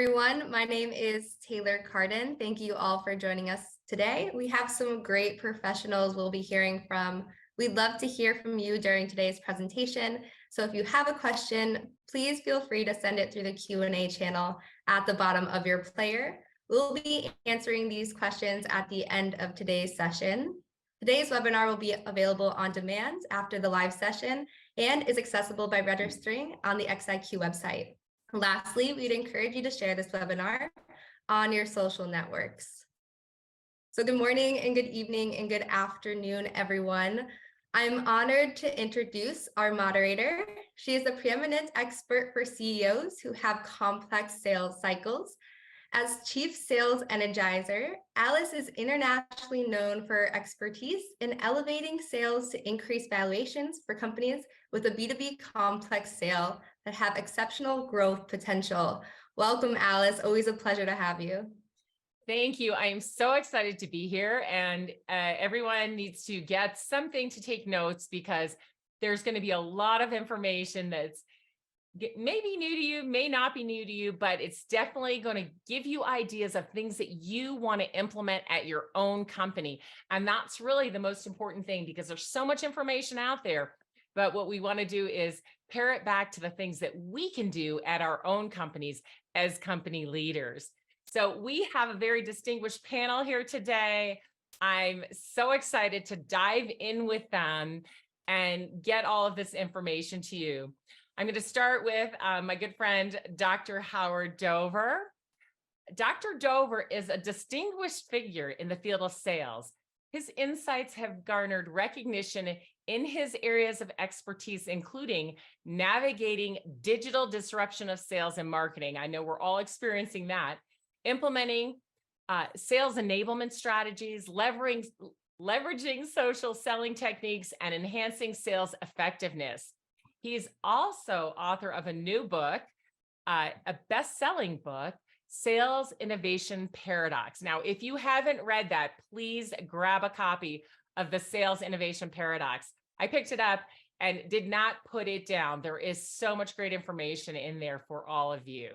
everyone. My name is Taylor Carden. Thank you all for joining us today. We have some great professionals we'll be hearing from. We'd love to hear from you during today's presentation. So if you have a question, please feel free to send it through the Q&A channel at the bottom of your player. We'll be answering these questions at the end of today's session. Today's webinar will be available on demand after the live session and is accessible by registering on the XIQ website. Lastly, we'd encourage you to share this webinar on your social networks. So good morning and good evening and good afternoon, everyone. I'm honored to introduce our moderator. She is a preeminent expert for CEOs who have complex sales cycles. As Chief Sales Energizer, Alice is internationally known for expertise in elevating sales to increase valuations for companies with a B2B complex sale that have exceptional growth potential. Welcome, Alice. Always a pleasure to have you. Thank you. I am so excited to be here, and everyone needs to get something to take notes because there's going to be a lot of information that's maybe new to you, may not be new to you, but it's definitely going to give you ideas of things that you want to implement at your own company. And that's really the most important thing because there's so much information out there. But what we want to do is pair it back to the things that we can do at our own companies as company leaders. So we have a very distinguished panel here today. I'm so excited to dive in with them and get all of this information to you. I'm going to start with my good friend, Dr. Howard Dover. Dr. Dover is a distinguished figure in the field of sales. His insights have garnered recognition in his areas of expertise, including navigating digital disruption of sales and marketing. I know we're all experiencing that. Implementing sales enablement strategies, leveraging social selling techniques, and enhancing sales effectiveness. He's also author of a new book, a best-selling book, Sales Innovation Paradox. Now, if you haven't read that, please grab a copy of the Sales Innovation Paradox. I picked it up and did not put it down. There is so much great information in there for all of you.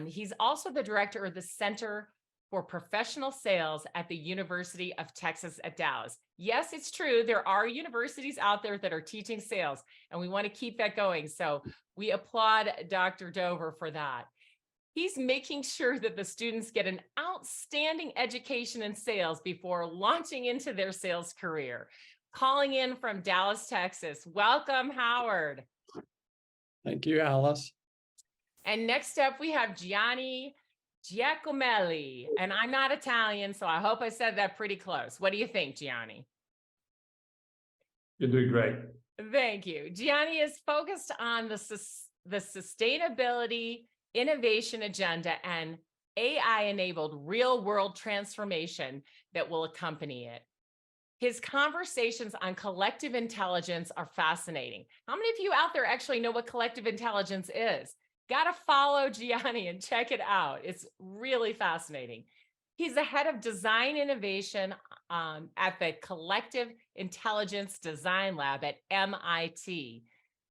He's also the director of the Center for Professional Sales at the University of Texas at Dallas. Yes, it's true. There are universities out there that are teaching sales, and we want to keep that going. So we applaud Dr. Dover for that. He's making sure that the students get an outstanding education in sales before launching into their sales career. Calling in from Dallas, Texas. Welcome, Howard. Thank you, Alice. And next up, we have Gianni Giacomelli, and I'm not Italian, so I hope I said that pretty close. What do you think, Gianni? You're doing great. Thank you. Gianni is focused on the sustainability, innovation agenda, and AI-enabled real-world transformation that will accompany it. His conversations on collective intelligence are fascinating. How many of you out there actually know what collective intelligence is? Got to follow Gianni and check it out. It's really fascinating. He's the head of design innovation at the Collective Intelligence Design Lab at MIT.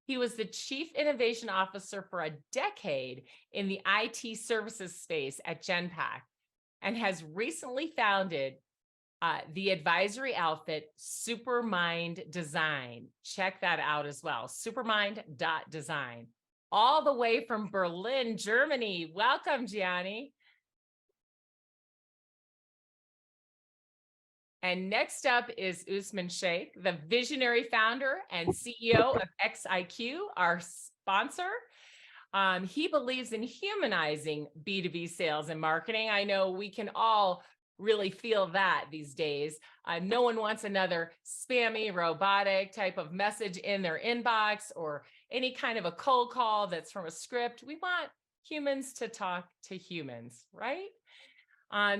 He was the chief innovation officer for a decade in the IT services space at Genpact and has recently founded the advisory outfit Supermind Design. Check that out as well, supermind.design. All the way from Berlin, Germany. Welcome, Gianni. And next up is Usman Sheikh, the visionary founder and CEO of XIQ, our sponsor. He believes in humanizing B2B sales and marketing. I know we can all really feel that these days. No one wants another spammy, robotic type of message in their inbox or any kind of a cold call that's from a script. We want humans to talk to humans, right?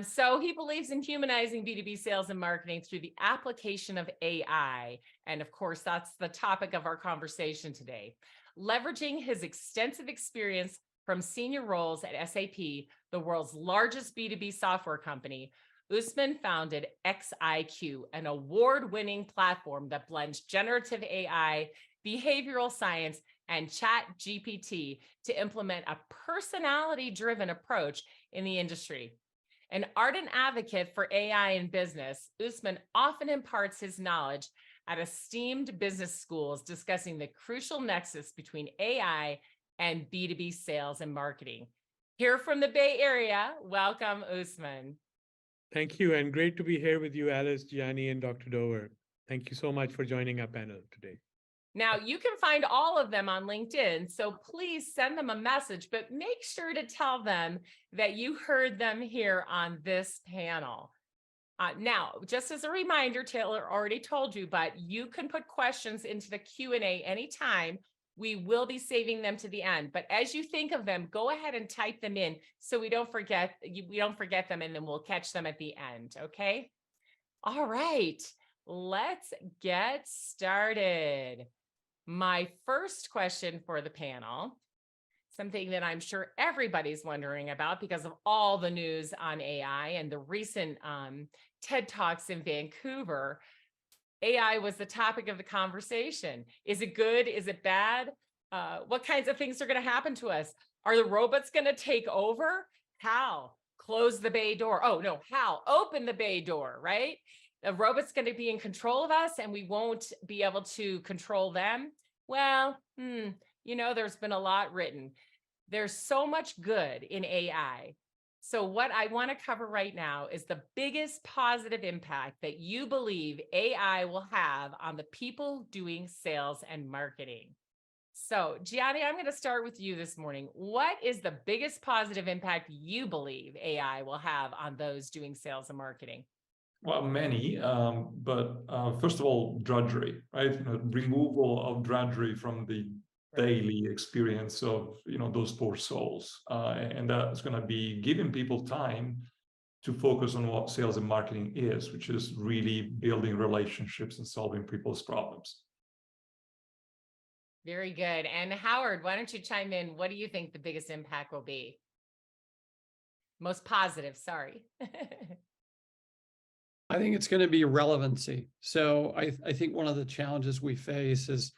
So he believes in humanizing B2B sales and marketing through the application of AI. And of course, that's the topic of our conversation today. Leveraging his extensive experience from senior roles at SAP, the world's largest B2B software company, Usman founded XIQ, an award-winning platform that blends generative AI, behavioral science, and Chat GPT to implement a personality-driven approach in the industry. An ardent advocate for AI in business, Usman often imparts his knowledge at esteemed business schools, discussing the crucial nexus between AI and B2B sales and marketing. Here from the Bay Area, welcome, Usman. Thank you, and great to be here with you, Alice, Gianni, and Dr. Dover. Thank you so much for joining our panel today. Now, you can find all of them on LinkedIn, so please send them a message, but make sure to tell them that you heard them here on this panel. Now, just as a reminder, Taylor already told you, but you can put questions into the Q&A anytime. We will be saving them to the end, but as you think of them, go ahead and type them in so we don't forget them, and then we'll catch them at the end, okay? All right, let's get started. My first question for the panel, something that I'm sure everybody's wondering about because of all the news on AI and the recent TED Talks in Vancouver. AI was the topic of the conversation. Is it good? Is it bad? What kinds of things are going to happen to us? Are the robots going to take over? How? Close the bay door. Oh, no, how? Open the bay door, right? The robot's going to be in control of us and we won't be able to control them. Well, you know, there's been a lot written. There's so much good in AI. So what I want to cover right now is the biggest positive impact that you believe AI will have on the people doing sales and marketing. So Gianni, I'm going to start with you this morning. What is the biggest positive impact you believe AI will have on those doing sales and marketing? Well, many, but first of all, drudgery, right? Removal of drudgery from the daily experience of those poor souls, and that's going to be giving people time to focus on what sales and marketing is, which is really building relationships and solving people's problems. Very good. And Howard, why don't you chime in? What do you think the biggest impact will be? Most positive, sorry. I think it's going to be relevancy. So I think one of the challenges we face is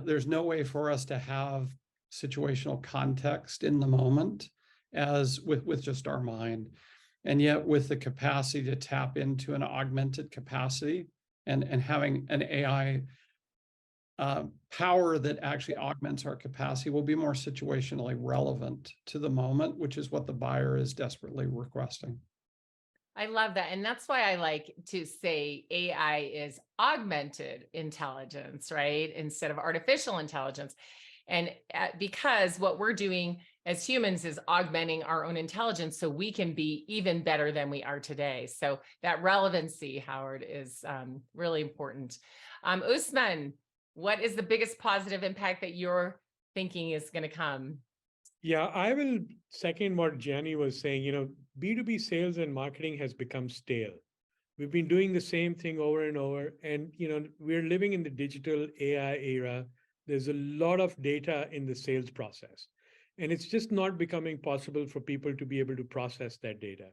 there's no way for us to have situational context in the moment as with just our mind. And yet with the capacity to tap into an augmented capacity and having an AI power that actually augments our capacity will be more situationally relevant to the moment, which is what the buyer is desperately requesting. I love that. And that's why I like to say AI is augmented intelligence, right? Instead of artificial intelligence. And because what we're doing as humans is augmenting our own intelligence so we can be even better than we are today. So that relevancy, Howard, is really important. Usman, what is the biggest positive impact that you're thinking is going to come? Yeah, I will second what Gianni was saying. B2B sales and marketing has become stale. We've been doing the same thing over and over. And, we're living in the digital AI era. There's a lot of data in the sales process. And it's just not becoming possible for people to be able to process that data.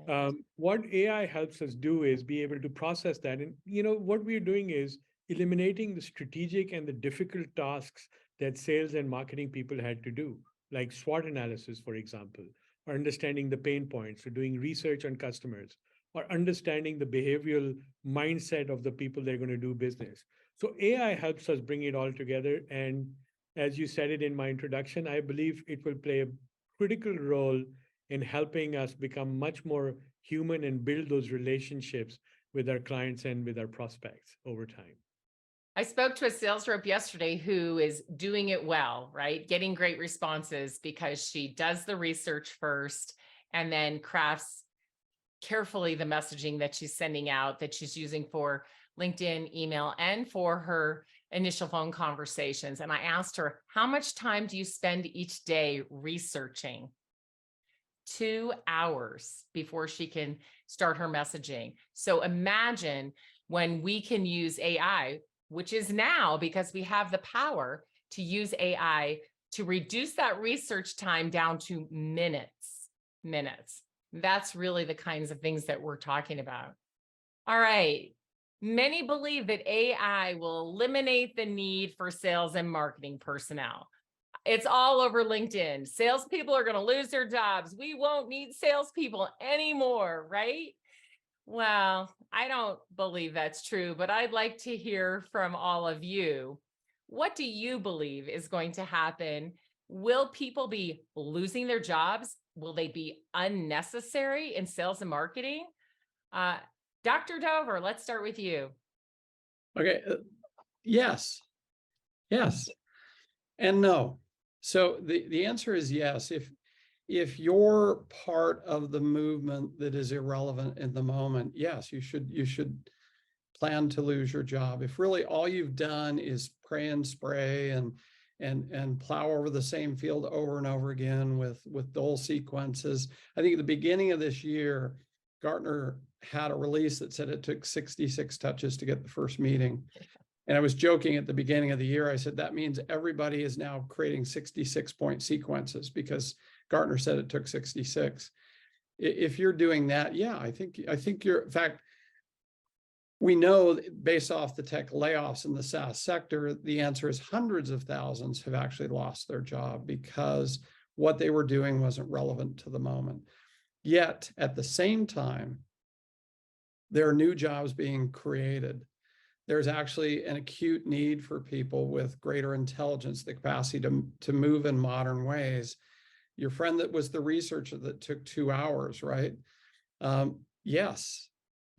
Right. What AI helps us do is be able to process that. And, what we're doing is eliminating the strategic and the difficult tasks that sales and marketing people had to do, like SWOT analysis, for example, or understanding the pain points, or doing research on customers, or understanding the behavioral mindset of the people they're going to do business. So AI helps us bring it all together. And as you said it in my introduction, I believe it will play a critical role in helping us become much more human and build those relationships with our clients and with our prospects over time. I spoke to a sales rep yesterday who is doing it well, right? Getting great responses because she does the research first and then crafts carefully the messaging that she's sending out, that she's using for LinkedIn, email, and for her initial phone conversations. And I asked her, how much time do you spend each day researching? 2 hours before she can start her messaging. So imagine when we can use AI, which is now because we have the power to use AI to reduce that research time down to minutes. That's really the kinds of things that we're talking about. All right. Many believe that AI will eliminate the need for sales and marketing personnel. It's all over LinkedIn. Salespeople are going to lose their jobs. We won't need salespeople anymore, right? Well, I don't believe that's true, but I'd like to hear from all of you. What do you believe is going to happen? Will people be losing their jobs? Will they be unnecessary in sales and marketing? Dr. Dover, let's start with you. Okay. Yes. Yes. And no. So the answer is yes. If you're part of the movement that is irrelevant in the moment, yes, you should plan to lose your job. If really all you've done is pray and spray and plow over the same field over and over again with dull sequences. I think at the beginning of this year, Gartner had a release that said it took 66 touches to get the first meeting. And I was joking at the beginning of the year. I said, that means everybody is now creating 66-point sequences because Gartner said it took 66. If you're doing that, yeah, I think you're, in fact, we know based off the tech layoffs in the SaaS sector, the answer is hundreds of thousands have actually lost their job because what they were doing wasn't relevant to the moment. Yet at the same time, there are new jobs being created. There's actually an acute need for people with greater intelligence, the capacity to move in modern ways. Your friend that was the researcher that took 2 hours, right? Yes,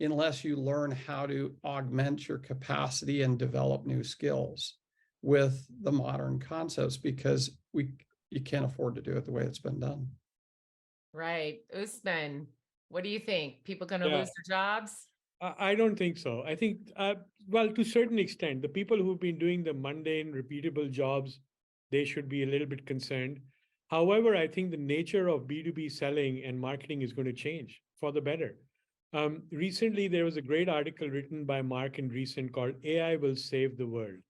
unless you learn how to augment your capacity and develop new skills with the modern concepts, because you can't afford to do it the way it's been done. Right. Usman, what do you think? People going to Yeah. lose their jobs? I don't think so. I think, well, to a certain extent, the people who've been doing the mundane, repeatable jobs, they should be a little bit concerned. However, I think the nature of B2B selling and marketing is going to change for the better. Recently, there was a great article written by Mark Andreessen called AI Will Save the World.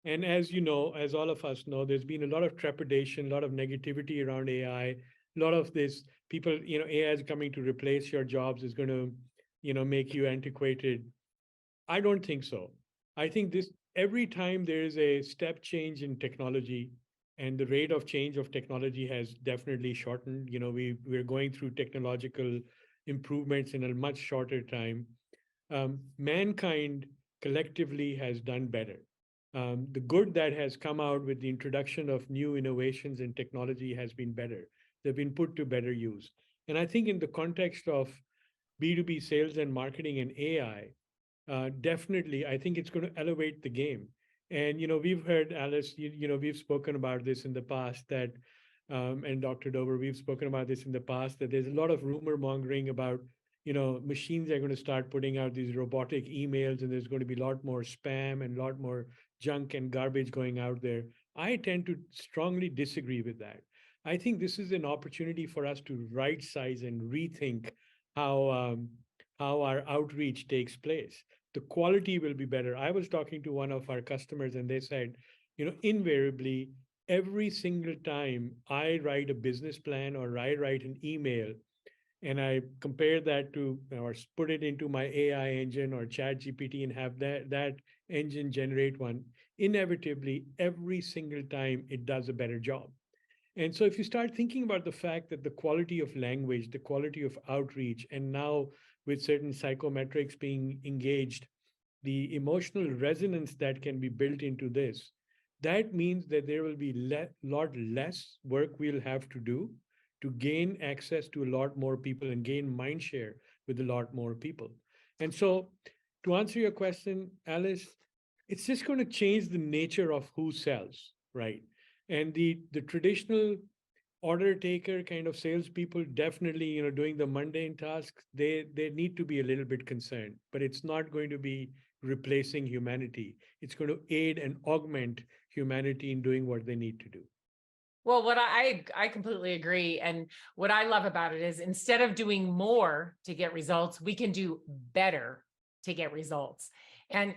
And as you know, as all of us know, there's been a lot of trepidation, a lot of negativity around AI, a lot of this people, AI is coming to replace your jobs, is going to make you antiquated. I don't think so. I think this every time there is a step change in technology, and the rate of change of technology has definitely shortened. We're going through technological improvements in a much shorter time. Mankind collectively has done better. The good that has come out with the introduction of new innovations in technology has been better. They've been put to better use. And I think in the context of B2B sales and marketing and AI, definitely, I think it's going to elevate the game. And, we've heard, Alice, we've spoken about this in the past that, and Dr. Dover, we've spoken about this in the past, that there's a lot of rumor mongering about, machines are going to start putting out these robotic emails, and there's going to be a lot more spam and a lot more junk and garbage going out there. I tend to strongly disagree with that. I think this is an opportunity for us to right size and rethink how our outreach takes place. The quality will be better. I was talking to one of our customers, and they said, invariably, every single time I write a business plan or I write an email, and I compare that to or put it into my AI engine or Chat GPT and have that engine generate one, inevitably, every single time it does a better job. And so if you start thinking about the fact that the quality of language, the quality of outreach, and now with certain psychometrics being engaged, the emotional resonance that can be built into this, that means that there will be a lot less work we'll have to do to gain access to a lot more people and gain mind share with a lot more people. And so to answer your question, Alice, it's just going to change the nature of who sells, right? And the traditional order taker kind of salespeople, definitely, doing the mundane tasks, they need to be a little bit concerned, but it's not going to be replacing humanity. It's going to aid and augment humanity in doing what they need to do. Well, what I completely agree. And what I love about it is instead of doing more to get results, we can do better to get results. And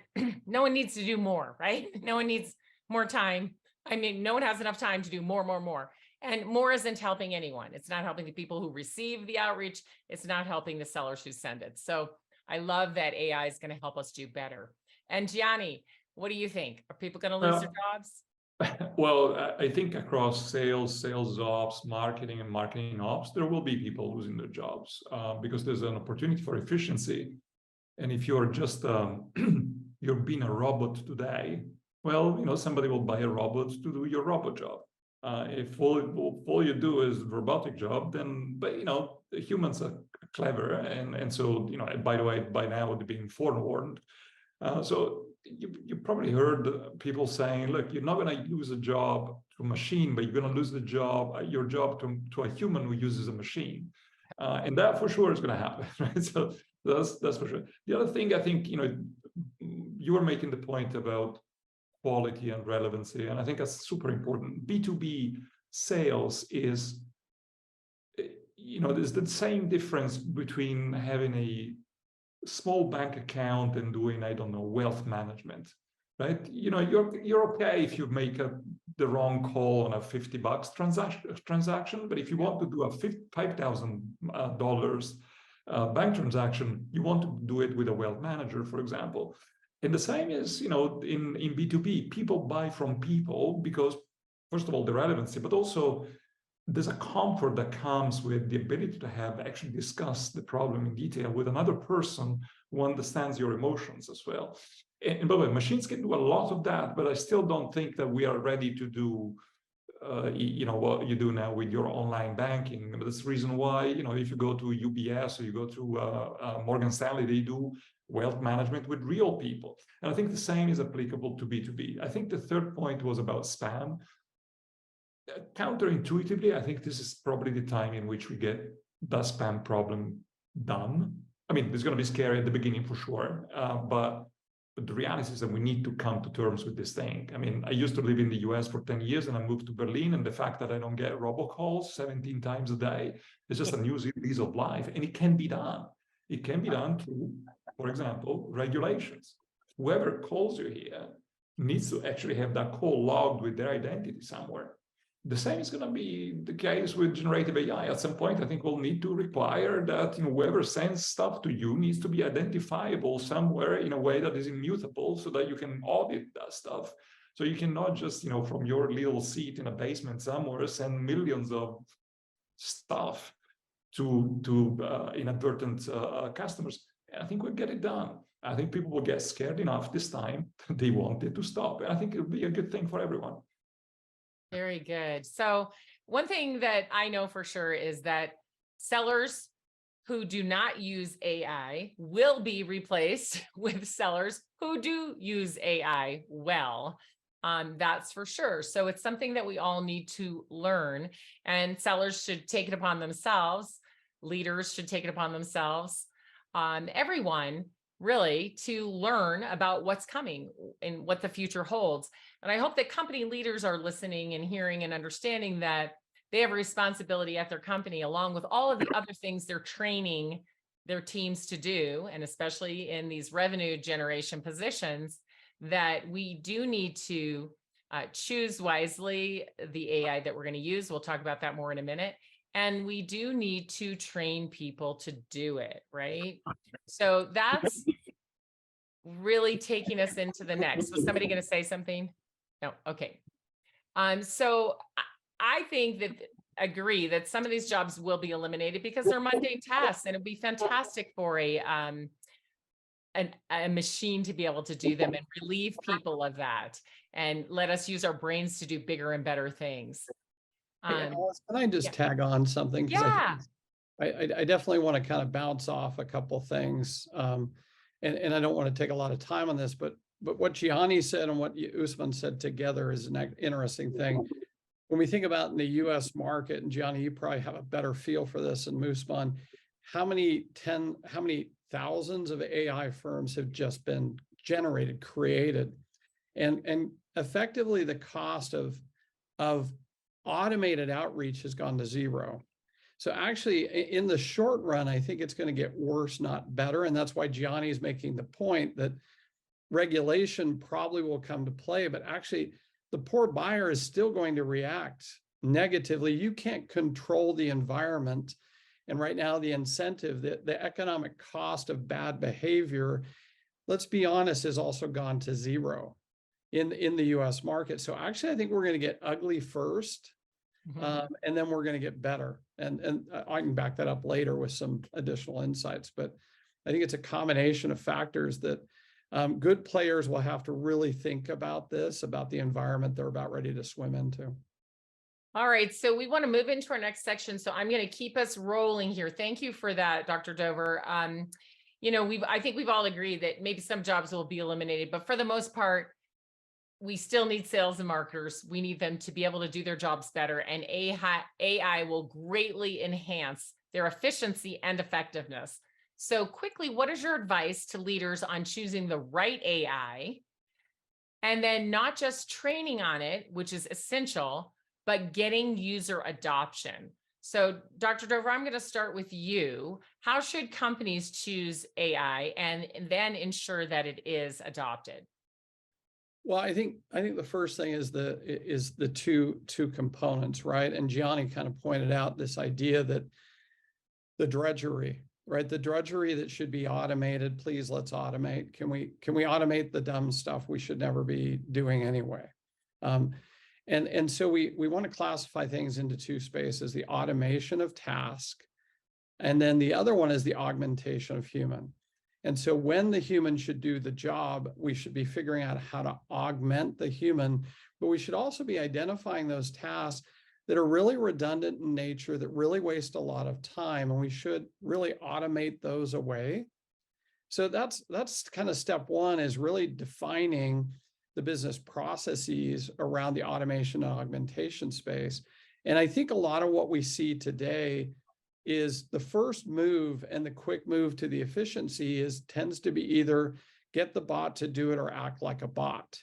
no one needs to do more, right? No one needs more time. I mean, no one has enough time to do more. And more isn't helping anyone. It's not helping the people who receive the outreach. It's not helping the sellers who send it. So I love that AI is going to help us do better. And Gianni, what do you think? Are people going to lose their jobs? Well, I think across sales ops, marketing, and marketing ops, there will be people losing their jobs because there's an opportunity for efficiency. And if you're just you're being a robot today, well, somebody will buy a robot to do your robot job. If all you do is robotic job, then humans are clever, and so by the way, by now they're being forewarned. So you probably heard people saying, look, you're not going to lose a job to a machine, but you're going to lose your job to a human who uses a machine. And that for sure is going to happen, right? So that's for sure. The other thing, I think, you were making the point about quality and relevancy, and I think that's super important. B2B sales is, there's the same difference between having a small bank account and doing, I don't know, wealth management, right? You're okay if you make the wrong call on a $50 transaction, but if you want to do a $5,000 bank transaction, you want to do it with a wealth manager, for example. And the same is, in B2B, people buy from people because, first of all, the relevancy, but also there's a comfort that comes with the ability to have actually discussed the problem in detail with another person who understands your emotions as well. And by the way, machines can do a lot of that, but I still don't think that we are ready to do what you do now with your online banking. That's the reason why, if you go to UBS or you go to Morgan Stanley, they do wealth management with real people. And I think the same is applicable to B2B. I think the third point was about spam. Counterintuitively, I think this is probably the time in which we get the spam problem done. I mean, it's going to be scary at the beginning for sure, but the reality is that we need to come to terms with this thing. I mean, I used to live in the US for 10 years and I moved to Berlin, and the fact that I don't get robocalls 17 times a day is just a new lease of life, and it can be done. It can be done through, for example, regulations. Whoever calls you here needs to actually have that call logged with their identity somewhere. The same is going to be the case with generative AI. At some point, I think we'll need to require that whoever sends stuff to you needs to be identifiable somewhere in a way that is immutable, so that you can audit that stuff. So you cannot just, from your little seat in a basement somewhere, send millions of stuff to inadvertent customers. And I think we'll get it done. I think people will get scared enough this time that they want it to stop. And I think it'll be a good thing for everyone. Very good. So one thing that I know for sure is that sellers who do not use AI will be replaced with sellers who do use AI well. That's for sure. So it's something that we all need to learn, and sellers should take it upon themselves. Leaders should take it upon themselves. Everyone really, to learn about what's coming and what the future holds. And I hope that company leaders are listening and hearing and understanding that they have a responsibility at their company, along with all of the other things they're training their teams to do, and especially in these revenue generation positions, that we do need to choose wisely the AI that we're going to use. We'll talk about that more in a minute. And we do need to train people to do it, right? So that's really taking us into the next. Was somebody going to say something? No. Okay. So I think that agree that some of these jobs will be eliminated because they're mundane tasks, and it'd be fantastic for a machine to be able to do them and relieve people of that, and let us use our brains to do bigger and better things. Can I just tag on something? Yeah. I definitely want to kind of bounce off a couple things. And I don't want to take a lot of time on this, but what Gianni said and what Usman said together is an interesting thing. When we think about in the US market, and Gianni, you probably have a better feel for this, and Usman, how many thousands of AI firms have just been created, and effectively the cost of automated outreach has gone to zero. So actually, in the short run, I think it's going to get worse, not better. And that's why Gianni is making the point that regulation probably will come to play, but actually the poor buyer is still going to react negatively. You can't control the environment. And right now, the incentive, the economic cost of bad behavior, let's be honest, has also gone to zero in the US market. So actually, I think we're going to get ugly first, and then we're going to get better. And I can back that up later with some additional insights. But I think it's a combination of factors that good players will have to really think about this, about the environment they're about ready to swim into. All right, so we want to move into our next section. So I'm going to keep us rolling here. Thank you for that, Dr. Dover. I think we've all agreed that maybe some jobs will be eliminated, but for the most part, we still need sales and marketers. We need them to be able to do their jobs better, and AI will greatly enhance their efficiency and effectiveness. So quickly, what is your advice to leaders on choosing the right AI? And then not just training on it, which is essential, but getting user adoption. So Dr. Dover, I'm going to start with you. How should companies choose AI and then ensure that it is adopted? Well, I think the first thing is the two components, right? And Gianni kind of pointed out this idea that the drudgery, right? The drudgery that should be automated. Please, let's automate. Can we automate the dumb stuff we should never be doing anyway? And so we want to classify things into two spaces: the automation of task, and then the other one is the augmentation of human. And so when the human should do the job, we should be figuring out how to augment the human, but we should also be identifying those tasks that are really redundant in nature, that really waste a lot of time, and we should really automate those away. So that's kind of step one, is really defining the business processes around the automation and augmentation space. And I think a lot of what we see today is the first move, and the quick move to the efficiency tends to be either get the bot to do it or act like a bot.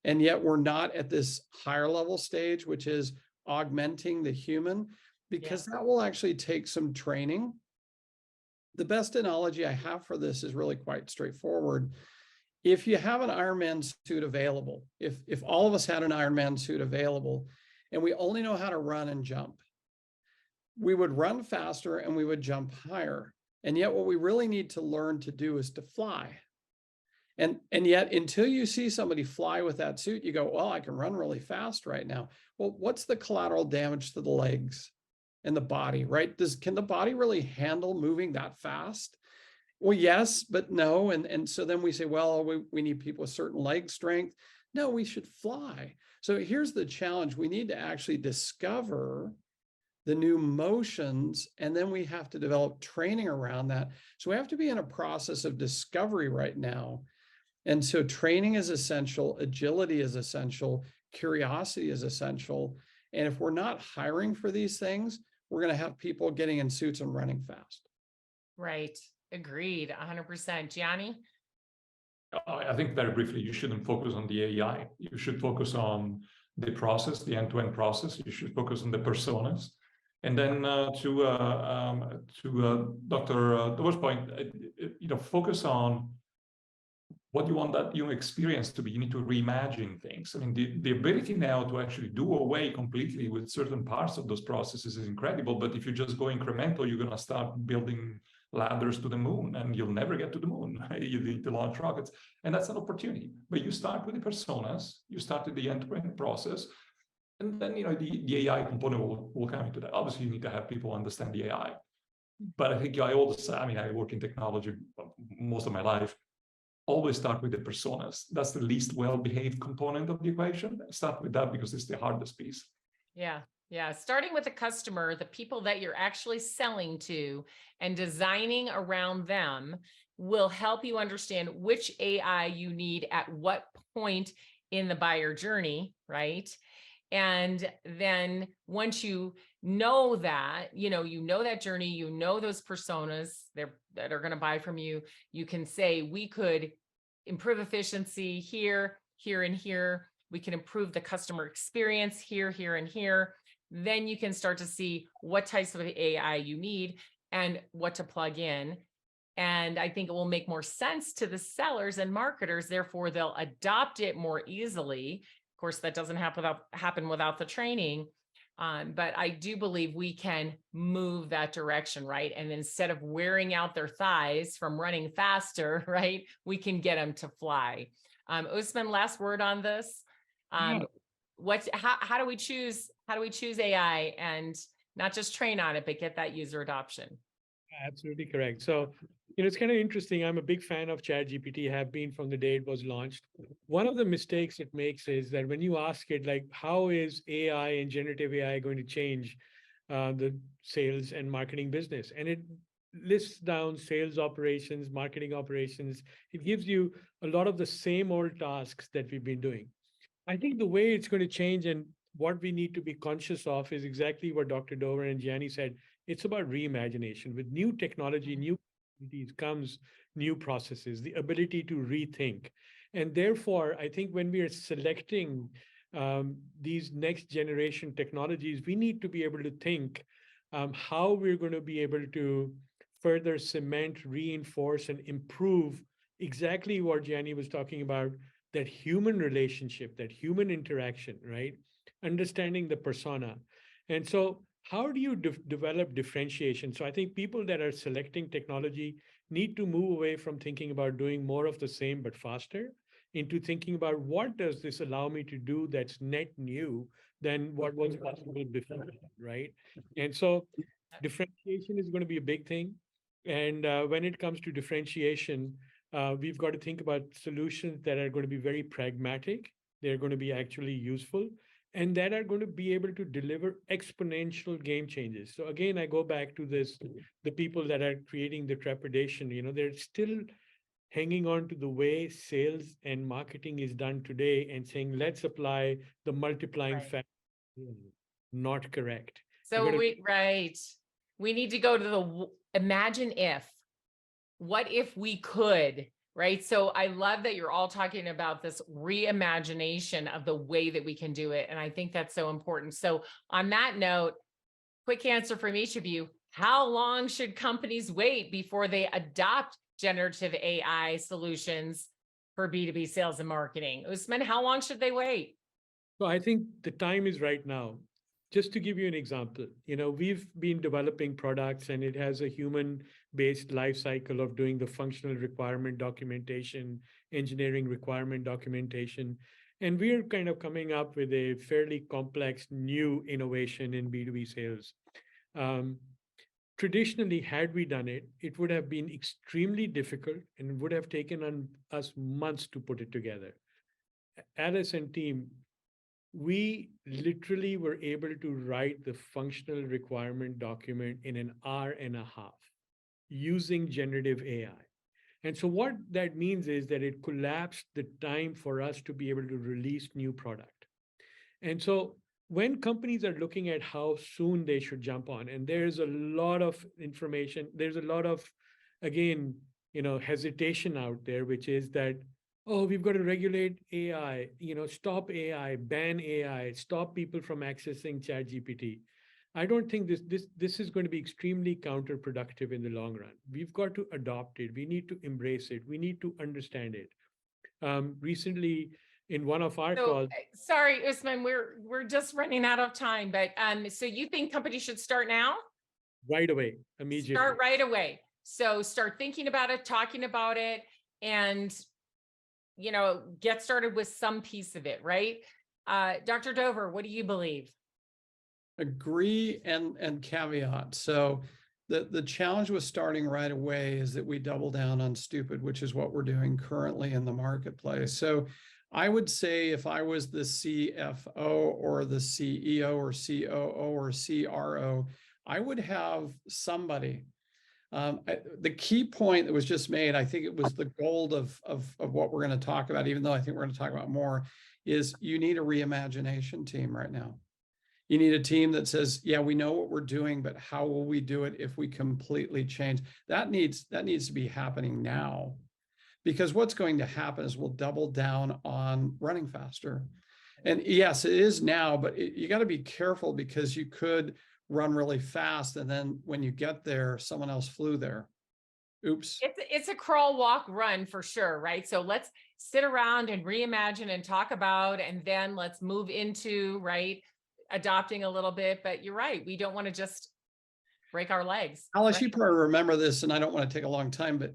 And yet we're not at this higher level stage, which is augmenting the human, because that will actually take some training. The best analogy I have for this is really quite straightforward. If you have an Ironman suit available, if all of us had an Ironman suit available and we only know how to run and jump, we would run faster and we would jump higher. And yet what we really need to learn to do is to fly. And yet until you see somebody fly with that suit, you go, well, I can run really fast right now. Well, what's the collateral damage to the legs and the body, right? Can the body really handle moving that fast? Well, yes, but no. And so then we say, well, we need people with certain leg strength. No, we should fly. So here's the challenge. We need to actually discover the new motions, and then we have to develop training around that. So we have to be in a process of discovery right now. And so training is essential, agility is essential, curiosity is essential. And if we're not hiring for these things, we're going to have people getting in suits and running fast. Right. Agreed. 100%. Gianni? I think very briefly, you shouldn't focus on the AI. You should focus on the process, the end-to-end process. You should focus on the personas. And then to Dr. Dover's point, focus on what you want that your experience to be. You need to reimagine things. I mean, the ability now to actually do away completely with certain parts of those processes is incredible. But if you just go incremental, you're going to start building ladders to the moon, and you'll never get to the moon. You need to launch rockets, and that's an opportunity. But you start with the personas, you start with the end-to-end process, and then the AI component will come into that. Obviously, you need to have people understand the AI. But I think I work in technology most of my life. Always start with the personas. That's the least well-behaved component of the equation. Start with that because it's the hardest piece. Yeah. Starting with the customer, the people that you're actually selling to, and designing around them will help you understand which AI you need at what point in the buyer journey, right? And then once you know that, you know that journey, you know those personas that are going to buy from you, you can say, we could improve efficiency here, here, and here. We can improve the customer experience here, here, and here. Then you can start to see what types of AI you need and what to plug in. And I think it will make more sense to the sellers and marketers. Therefore, they'll adopt it more easily. Of course, that doesn't happen without the training. But I do believe we can move that direction, right? And instead of wearing out their thighs from running faster, right, we can get them to fly. Usman, last word on this. How do we choose AI and not just train on it, but get that user adoption? Absolutely correct. So, it's kind of interesting. I'm a big fan of ChatGPT, have been from the day it was launched. One of the mistakes it makes is that when you ask it, like, how is AI and generative AI going to change the sales and marketing business? And it lists down sales operations, marketing operations. It gives you a lot of the same old tasks that we've been doing. I think the way it's going to change and what we need to be conscious of is exactly what Dr. Dover and Gianni said. It's about reimagination. With new technology, new opportunities comes new processes, the ability to rethink. And therefore, I think when we are selecting these next generation technologies, we need to be able to think how we're going to be able to further cement, reinforce, and improve exactly what Gianni was talking about, that human relationship, that human interaction, right? Understanding the persona. And so, how do you develop differentiation? So, I think people that are selecting technology need to move away from thinking about doing more of the same but faster into thinking about what does this allow me to do that's net new than what was possible before, right? And so, differentiation is going to be a big thing. And when it comes to differentiation, we've got to think about solutions that are going to be very pragmatic. They're going to be actually useful and that are going to be able to deliver exponential game changes. So again, I go back to this, the people that are creating the trepidation, they're still hanging on to the way sales and marketing is done today and saying, let's apply the multiplying Right. factor. Not correct. So we need to go to the imagine if. What if we could, right? So I love that you're all talking about this reimagination of the way that we can do it. And I think that's so important. So on that note, quick answer from each of you. How long should companies wait before they adopt generative AI solutions for B2B sales and marketing? Usman, how long should they wait? So I think the time is right now. Just to give you an example, we've been developing products and it has a human-based life cycle of doing the functional requirement documentation, engineering requirement documentation. And we're kind of coming up with a fairly complex new innovation in B2B sales. Traditionally, had we done it, it would have been extremely difficult and would have taken us months to put it together. Alice and team, we literally were able to write the functional requirement document in an hour and a half using generative AI. And so what that means is that it collapsed the time for us to be able to release new product. And so when companies are looking at how soon they should jump on, and there's a lot of information, there's a lot of, again, hesitation out there, which is that, oh, we've got to regulate AI, stop AI, ban AI, stop people from accessing ChatGPT. I don't think this is going to be extremely counterproductive in the long run. We've got to adopt it. We need to embrace it. We need to understand it. Recently, in one of our calls. Sorry, Usman, we're just running out of time, but so you think companies should start now? Right away, immediately. Start right away. So start thinking about it, talking about it, and get started with some piece of it, right? Dr. Dover, what do you believe? Agree and caveat. So the challenge with starting right away is that we double down on stupid, which is what we're doing currently in the marketplace. So I would say if I was the CFO or the CEO or COO or CRO, I would have somebody. The key point that was just made, I think it was the gold of what we're going to talk about, even though I think we're going to talk about more, is you need a reimagination team right now. You need a team that says, yeah, we know what we're doing, but how will we do it if we completely change? That needs to be happening now. Because what's going to happen is we'll double down on running faster. And yes, it is now, but you got to be careful because you could run really fast. And then when you get there, someone else flew there. Oops. It's a crawl, walk, run for sure, right? So let's sit around and reimagine and talk about, and then let's move into, right? adopting a little bit, but you're right. We don't want to just break our legs. Alice, right? you probably remember this, and I don't want to take a long time, but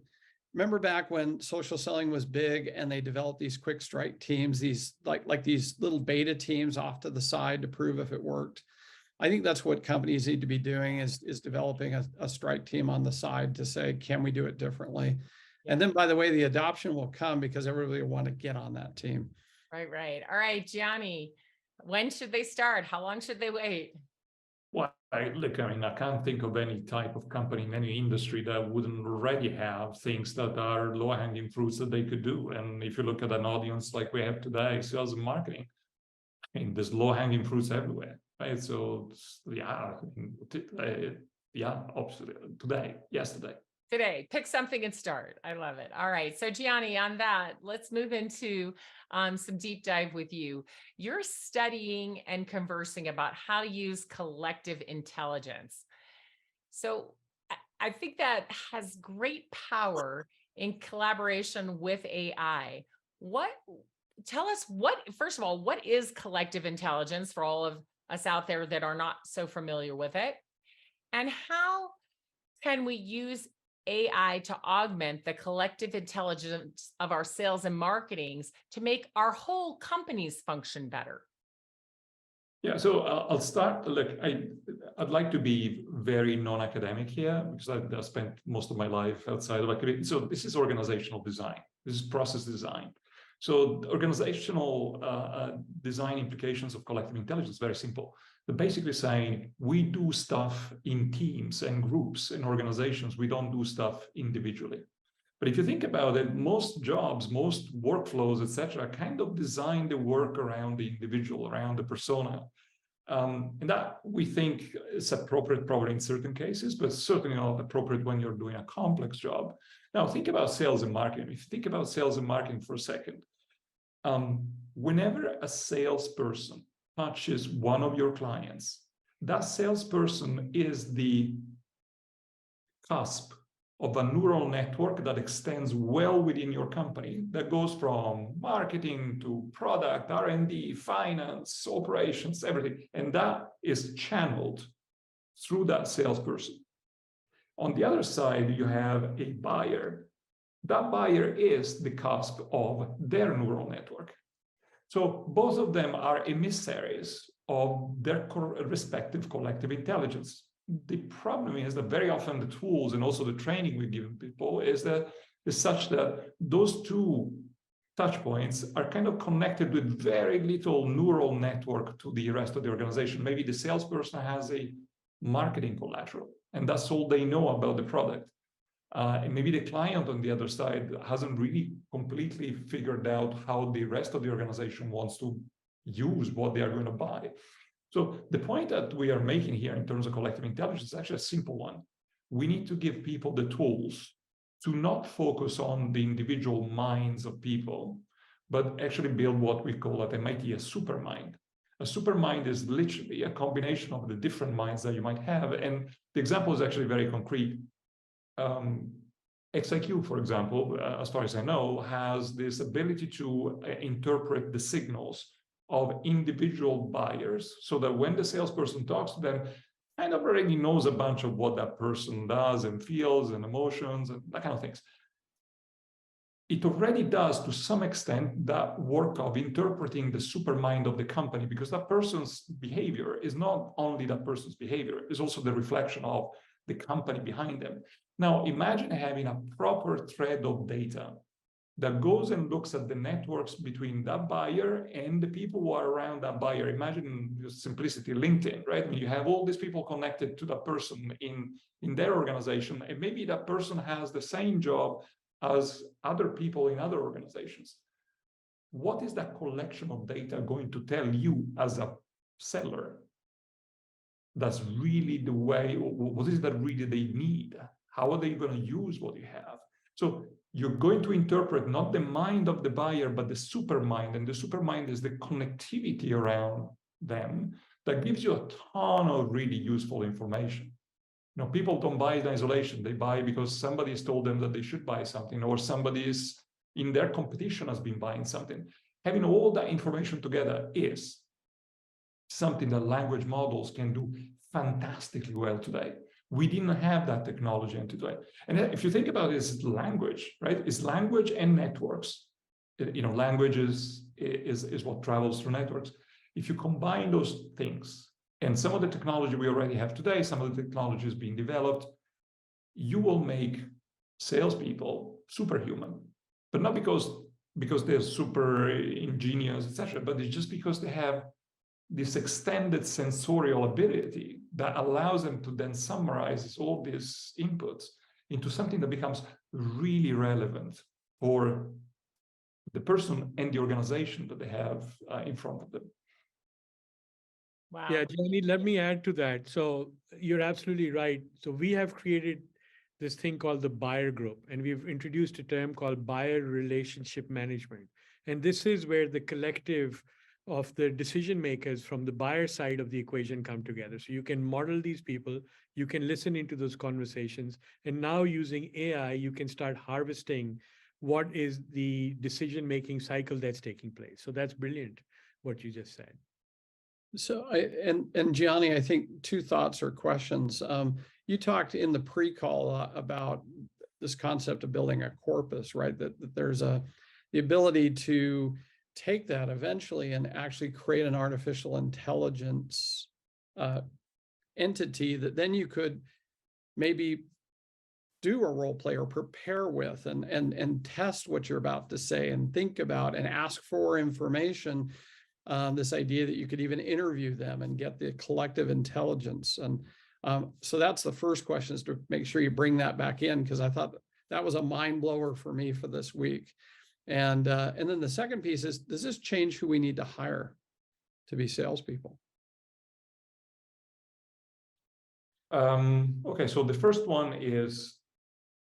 remember back when social selling was big and they developed these quick strike teams, these like these little beta teams off to the side to prove if it worked. I think that's what companies need to be doing is developing a strike team on the side to say, can we do it differently? Yeah. And then, by the way, the adoption will come because everybody will want to get on that team. Right. All right, Gianni, when should they start? How long should they wait? Well, look, I mean, I can't think of any type of company in any industry that wouldn't already have things that are low-hanging fruits that they could do. And if you look at an audience like we have today, sales and marketing, I mean, there's low-hanging fruits everywhere, right? So, yeah, obviously, yesterday. Today, pick something and start. I love it. All right. So Gianni, on that, let's move into some deep dive with you. You're studying and conversing about how to use collective intelligence. So I think that has great power in collaboration with AI. Tell us first of all, what is collective intelligence for all of us out there that are not so familiar with it? And how can we use AI to augment the collective intelligence of our sales and marketings to make our whole companies function better? Yeah, so I'll start. Look, I'd like to be very non-academic here because I've spent most of my life outside of academia. So this is organizational design. This is process design. So organizational design implications of collective intelligence is very simple. They're basically saying we do stuff in teams and groups and organizations. We don't do stuff individually. But if you think about it, most jobs, most workflows, etc., kind of design the work around the individual, around the persona. And that we think is appropriate probably in certain cases, but certainly not appropriate when you're doing a complex job. Now, think about sales and marketing. If you think about sales and marketing for a second, whenever a salesperson touches one of your clients, that salesperson is the cusp of a neural network that extends well within your company, that goes from marketing to product, R&D, finance, operations, everything. And that is channeled through that salesperson. On the other side, you have a buyer. That buyer is the cusp of their neural network. So both of them are emissaries of their respective collective intelligence. The problem is that very often the tools and also the training we give people is such that those two touch points are kind of connected with very little neural network to the rest of the organization. Maybe the salesperson has a marketing collateral, and that's all they know about the product. And maybe the client on the other side hasn't really completely figured out how the rest of the organization wants to use what they are going to buy. So the point that we are making here in terms of collective intelligence is actually a simple one. We need to give people the tools to not focus on the individual minds of people, but actually build what we call at MIT a supermind. A supermind is literally a combination of the different minds that you might have. And the example is actually very concrete. XIQ, for example, as far as I know, has this ability to interpret the signals of individual buyers so that when the salesperson talks to them, kind of already knows a bunch of what that person does and feels and emotions and that kind of things. It already does, to some extent, that work of interpreting the supermind of the company, because that person's behavior is not only that person's behavior, it's also the reflection of the company behind them. Now, imagine having a proper thread of data that goes and looks at the networks between that buyer and the people who are around that buyer. Imagine just simplicity, LinkedIn, right? I mean, you have all these people connected to that person in their organization, and maybe that person has the same job as other people in other organizations. What is that collection of data going to tell you as a seller? That's really the way, what is that really they need? How are they going to use what you have? So you're going to interpret not the mind of the buyer, but the supermind. And the supermind is the connectivity around them that gives you a ton of really useful information. You know, people don't buy in isolation. They buy because somebody has told them that they should buy something, or somebody is in their competition has been buying something. Having all that information together is something that language models can do fantastically well today. We didn't have that technology until today. And if you think about it, it's language, right? It's language and networks. Language is what travels through networks. If you combine those things, and some of the technology we already have today, some of the technology is being developed, you will make salespeople superhuman, but not because they're super ingenious, etc., but it's just because they have this extended sensorial ability that allows them to then summarize all these inputs into something that becomes really relevant for the person and the organization that they have in front of them. Wow. Yeah, Johnny, let me add to that. So you're absolutely right. So we have created this thing called the buyer group, and we've introduced a term called buyer relationship management. And this is where the collective of the decision makers from the buyer side of the equation come together. So you can model these people, you can listen into those conversations, and now using AI, you can start harvesting what is the decision-making cycle that's taking place. So that's brilliant, what you just said. So and Gianni, I think two thoughts or questions. You talked in the pre-call about this concept of building a corpus, right? That there's the ability to take that eventually and actually create an artificial intelligence entity that then you could maybe do a role play or prepare with and test what you're about to say and think about and ask for information. This idea that you could even interview them and get the collective intelligence. And so that's the first question, is to make sure you bring that back in, because I thought that was a mind blower for me for this week. And then the second piece is, does this change who we need to hire to be salespeople? Okay, so the first one is,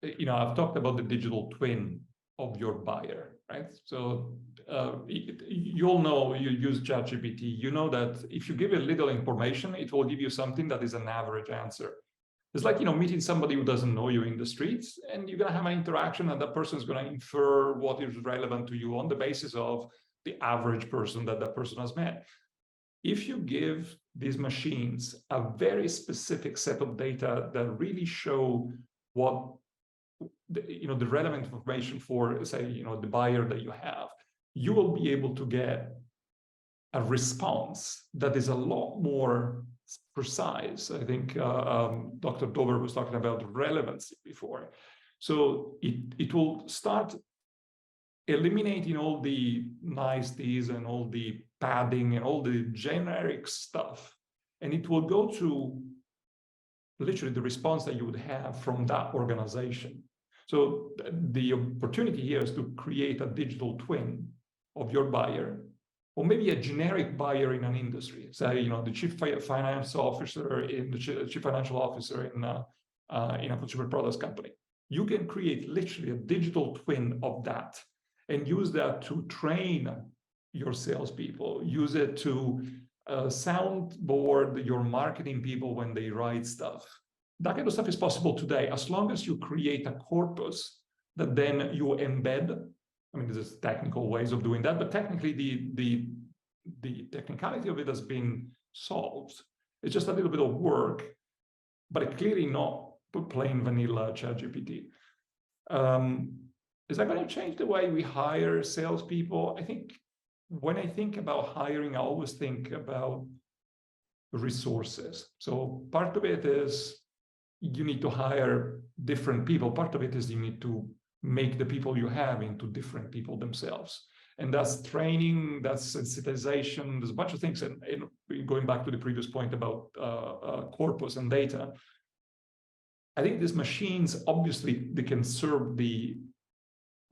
I've talked about the digital twin of your buyer, right? So you all know, you use ChatGPT, you know that if you give it little information, it will give you something that is an average answer. It's like, meeting somebody who doesn't know you in the streets, and you're going to have an interaction, and that person is going to infer what is relevant to you on the basis of the average person that person has met. If you give these machines a very specific set of data that really show what the relevant information for, say, the buyer that you have, you will be able to get a response that is a lot more precise. I think Dr. Dover was talking about relevancy before. So it will start eliminating all the niceties and all the padding and all the generic stuff. And it will go to literally the response that you would have from that organization. So the opportunity here is to create a digital twin of your buyer, or maybe a generic buyer in an industry. Say, the chief financial officer in the chief financial officer in a consumer products company. You can create literally a digital twin of that and use that to train your salespeople, use it to soundboard your marketing people when they write stuff. That kind of stuff is possible today, as long as you create a corpus that then you embed. I mean, there's technical ways of doing that, but technically the technicality of it has been solved. It's just a little bit of work, but clearly not plain vanilla ChatGPT. Is that going to change the way we hire salespeople? I think when I think about hiring, I always think about resources. So part of it is you need to hire different people. Part of it is you need to make the people you have into different people themselves. And that's training, that's sensitization, there's a bunch of things. And going back to the previous point about corpus and data, I think these machines, obviously, they can serve the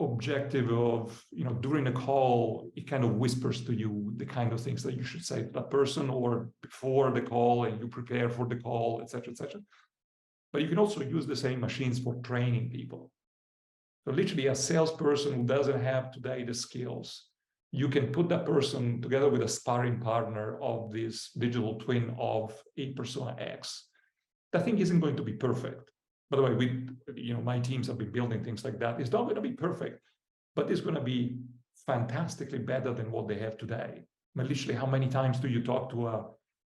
objective of, during a call, it kind of whispers to you the kind of things that you should say to that person, or before the call, and you prepare for the call, etc., etc. But you can also use the same machines for training people. So literally, a salesperson who doesn't have today the skills, you can put that person together with a sparring partner of this digital twin of a persona X. That thing isn't going to be perfect. By the way, my teams have been building things like that. It's not going to be perfect, but it's going to be fantastically better than what they have today. I mean, literally, how many times do you talk to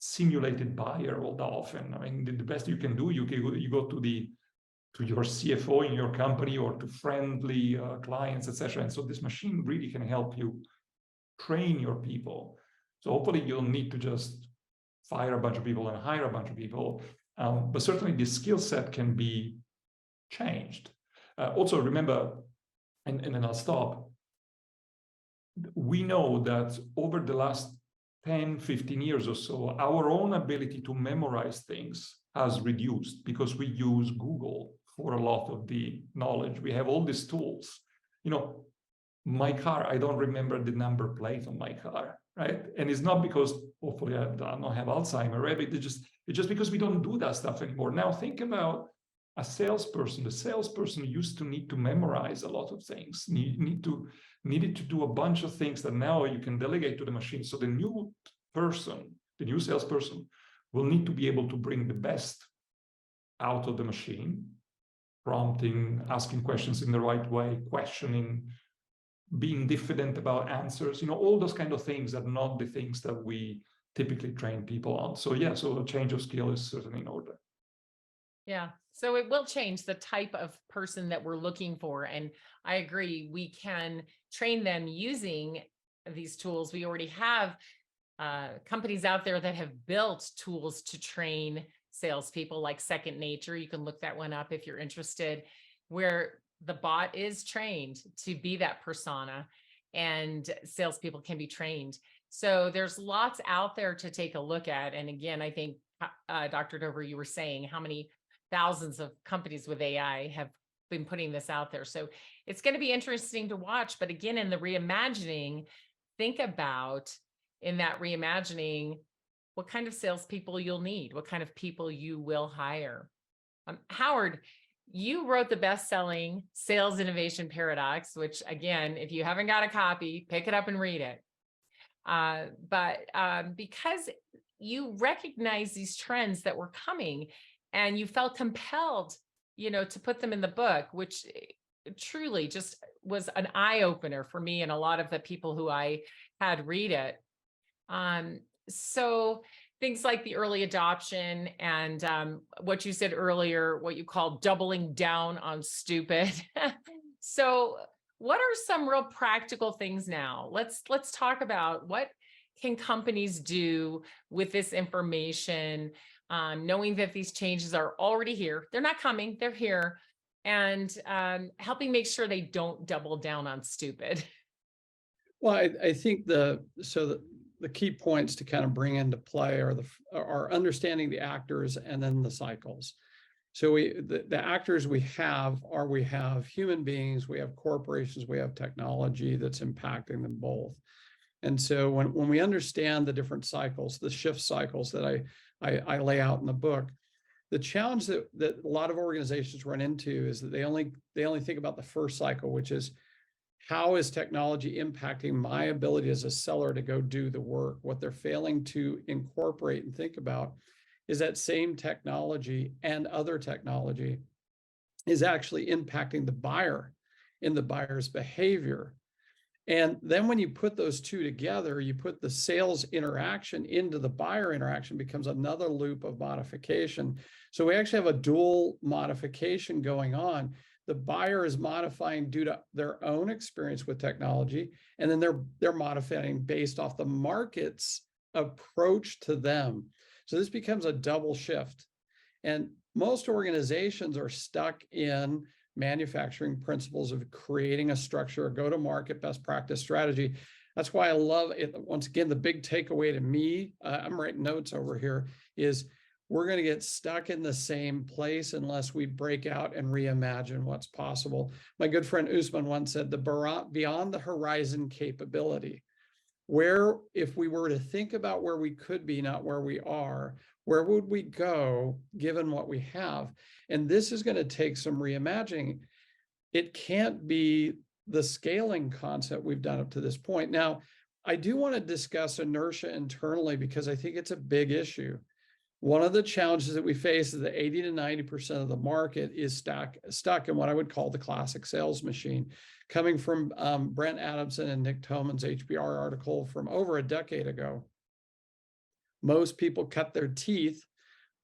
simulated buyer all that often. I mean, the best you can do, you go to your CFO in your company or to friendly clients, etc. And so this machine really can help you train your people. So hopefully you don't need to just fire a bunch of people and hire a bunch of people, but certainly the skill set can be changed. Also remember, and then I'll stop, we know that over the last 10, 15 years or so, our own ability to memorize things has reduced because we use Google for a lot of the knowledge. We have all these tools. You know, my car, I don't remember the number plate on my car, right? And it's not because hopefully I don't have Alzheimer, right? It's just because we don't do that stuff anymore. Now think about a salesperson. The salesperson used to need to memorize a lot of things, needed to do a bunch of things that now you can delegate to the machine. So the new person, the new salesperson, will need to be able to bring the best out of the machine, prompting, asking questions in the right way, questioning, being diffident about answers, all those kind of things are not the things that we typically train people on. So yeah, so a change of skill is certainly in order. Yeah. So it will change the type of person that we're looking for. And I agree, we can train them using these tools. We already have companies out there that have built tools to train salespeople, like Second Nature. You can look that one up if you're interested, where the bot is trained to be that persona and salespeople can be trained. So there's lots out there to take a look at. And again, I think, Dr. Dover, you were saying how many thousands of companies with AI have been putting this out there. So it's going to be interesting to watch. But again, in the reimagining, think about in that reimagining, what kind of salespeople you'll need, what kind of people you will hire. Howard, you wrote the best-selling Sales Innovation Paradox, which again, if you haven't got a copy, pick it up and read it. But because you recognize these trends that were coming and you felt compelled, to put them in the book, which truly just was an eye-opener for me and a lot of the people who I had read it. So things like the early adoption and what you said earlier, what you call doubling down on stupid. So what are some real practical things now? Let's talk about what can companies do with this information, knowing that these changes are already here. They're not coming, they're here, and helping make sure they don't double down on stupid. Well, I think the key points to kind of bring into play are understanding the actors and then the cycles. So the actors we have human beings, we have corporations, we have technology that's impacting them both. And so when we understand the different cycles, the shift cycles that I lay out in the book, the challenge that a lot of organizations run into is that they only think about the first cycle, which is, how is technology impacting my ability as a seller to go do the work? What they're failing to incorporate and think about is that same technology and other technology is actually impacting the buyer in the buyer's behavior. And then when you put those two together, you put the sales interaction into the buyer interaction, becomes another loop of modification. So we actually have a dual modification going on. The buyer is modifying due to their own experience with technology, and then they're modifying based off the market's approach to them. So this becomes a double shift. And most organizations are stuck in manufacturing principles of creating a structure, a go-to-market best practice strategy. That's why I love it. Once again, the big takeaway to me, I'm writing notes over here, is we're going to get stuck in the same place unless we break out and reimagine what's possible. My good friend Usman once said, the beyond the horizon capability, where if we were to think about where we could be, not where we are, where would we go given what we have? And this is going to take some reimagining. It can't be the scaling concept we've done up to this point. Now, I do want to discuss inertia internally because I think it's a big issue. One of the challenges that we face is that 80 to 90% of the market is stuck in what I would call the classic sales machine, coming from Brent Adamson and Nick Toman's HBR article from over a decade ago. Most people cut their teeth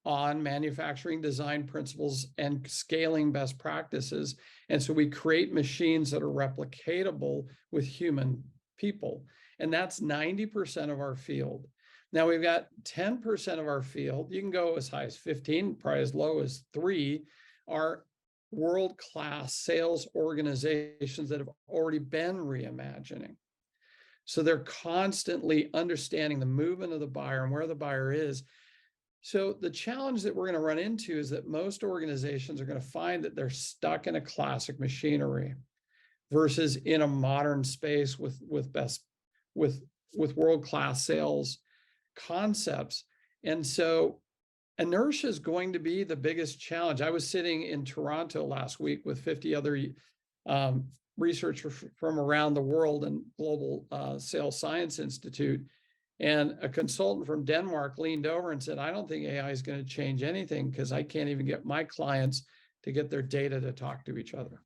on manufacturing design principles and scaling best practices. And so we create machines that are replicatable with human people. And that's 90% of our field. Now we've got 10% of our field. You can go as high as 15, probably as low as 3, are world-class sales organizations that have already been reimagining. So they're constantly understanding the movement of the buyer and where the buyer is. So the challenge that we're going to run into is that most organizations are going to find that they're stuck in a classic machinery versus in a modern space with world-class sales concepts. And so inertia is going to be the biggest challenge. I was sitting in Toronto last week with 50 other researchers from around the world and Global Sales Science Institute. And a consultant from Denmark leaned over and said, I don't think AI is going to change anything because I can't even get my clients to get their data to talk to each other.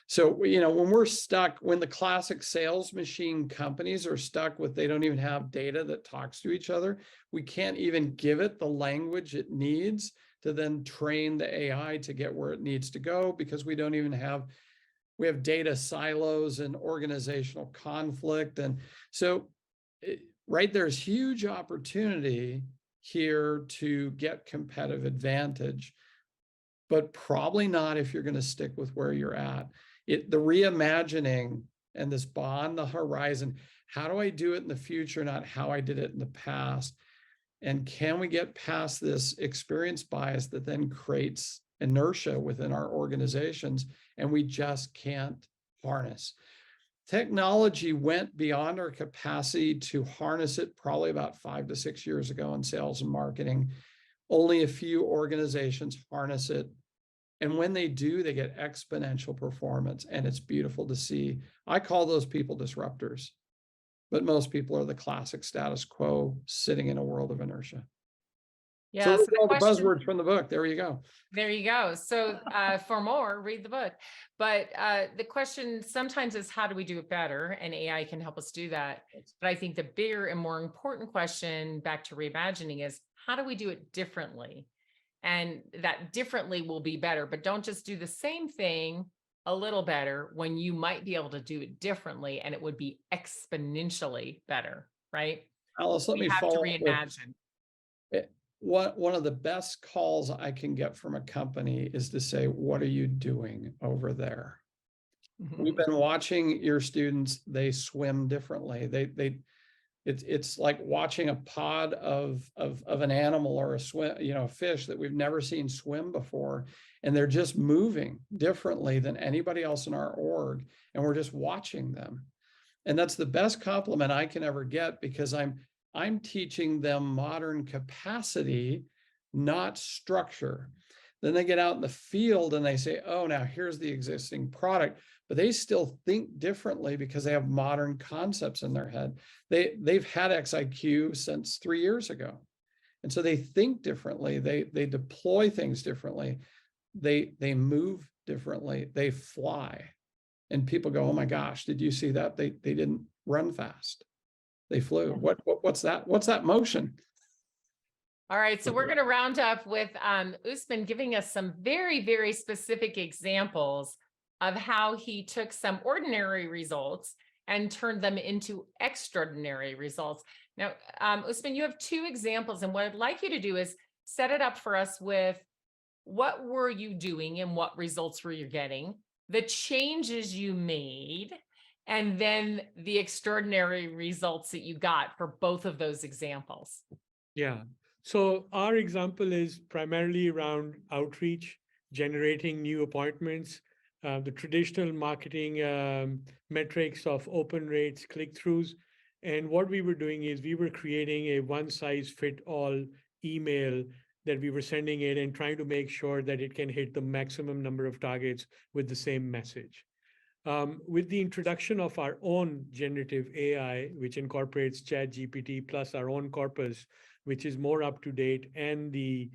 So, you know, when we're stuck, when the classic sales machine companies are stuck with, they don't even have data that talks to each other, we can't even give it the language it needs to then train the AI to get where it needs to go, because we don't even have, we have data silos and organizational conflict. And so, right, there's huge opportunity here to get competitive advantage, but probably not if you're going to stick with where you're at. The reimagining and this beyond the horizon, how do I do it in the future, not how I did it in the past? And can we get past this experience bias that then creates inertia within our organizations and we just can't harness? Technology went beyond our capacity to harness it probably about 5 to 6 years ago in sales and marketing. Only a few organizations harness it. And when they do, they get exponential performance, and it's beautiful to see. I call those people disruptors, but most people are the classic status quo sitting in a world of inertia. Yeah, So so those the are all the question, buzzwords from the book. There you go. there you go. So for more, read the book. But the question sometimes is, how do we do it better? And AI can help us do that. But I think the bigger and more important question, back to reimagining, is how do we do it differently? And that differently will be better, but don't just do the same thing a little better when you might be able to do it differently and it would be exponentially better, right? Alice, let We me have to follow up with reimagine. one of the best calls I can get from a company is to say, what are you doing over there? We've been watching your students, they swim differently. It's like watching a pod of an animal or a fish that we've never seen swim before. And they're just moving differently than anybody else in our org. And we're just watching them. And that's the best compliment I can ever get, because I'm teaching them modern capacity, not structure. Then they get out in the field and they say, oh, now here's the existing product, but they still think differently because they have modern concepts in their head. They've had XIQ since 3 years ago. And so they think differently. They deploy things differently. They move differently. They fly. And people go, oh my gosh, did you see that? They didn't run fast. They flew. What's that? What's that motion? All right, so we're going to round up with Usman giving us some very, very specific examples of how he took some ordinary results and turned them into extraordinary results. Now, Usman, you have 2 examples, and what I'd like you to do is set it up for us with what were you doing and what results were you getting, the changes you made, and then the extraordinary results that you got for both of those examples. Yeah. So our example is primarily around outreach, generating new appointments, the traditional marketing metrics of open rates, click-throughs. And what we were doing is we were creating a one-size-fit-all email that we were sending it and trying to make sure that it can hit the maximum number of targets with the same message. With the introduction of our own generative AI, which incorporates ChatGPT plus our own corpus, which is more up to date, and the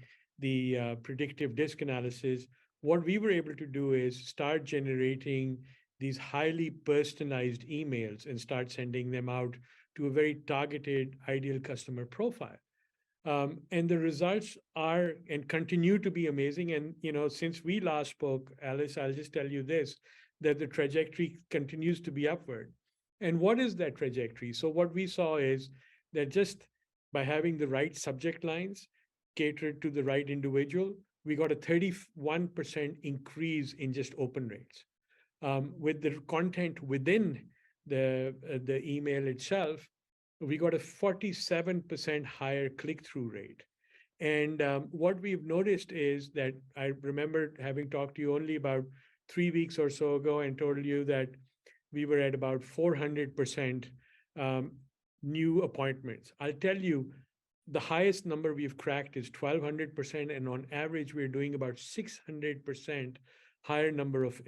predictive disk analysis, what we were able to do is start generating these highly personalized emails and start sending them out to a very targeted ideal customer profile. And the results are and continue to be amazing. And, since we last spoke, Alice, I'll just tell you this, that the trajectory continues to be upward. And what is that trajectory? So what we saw is that just by having the right subject lines catered to the right individual, we got a 31% increase in just open rates. With the content within the email itself, we got a 47% higher click-through rate. And what we've noticed is that I remember having talked to you only about 3 weeks or so ago and told you that we were at about 400% new appointments. I'll tell you, the highest number we've cracked is 1,200%, and on average, we're doing about 600% higher number of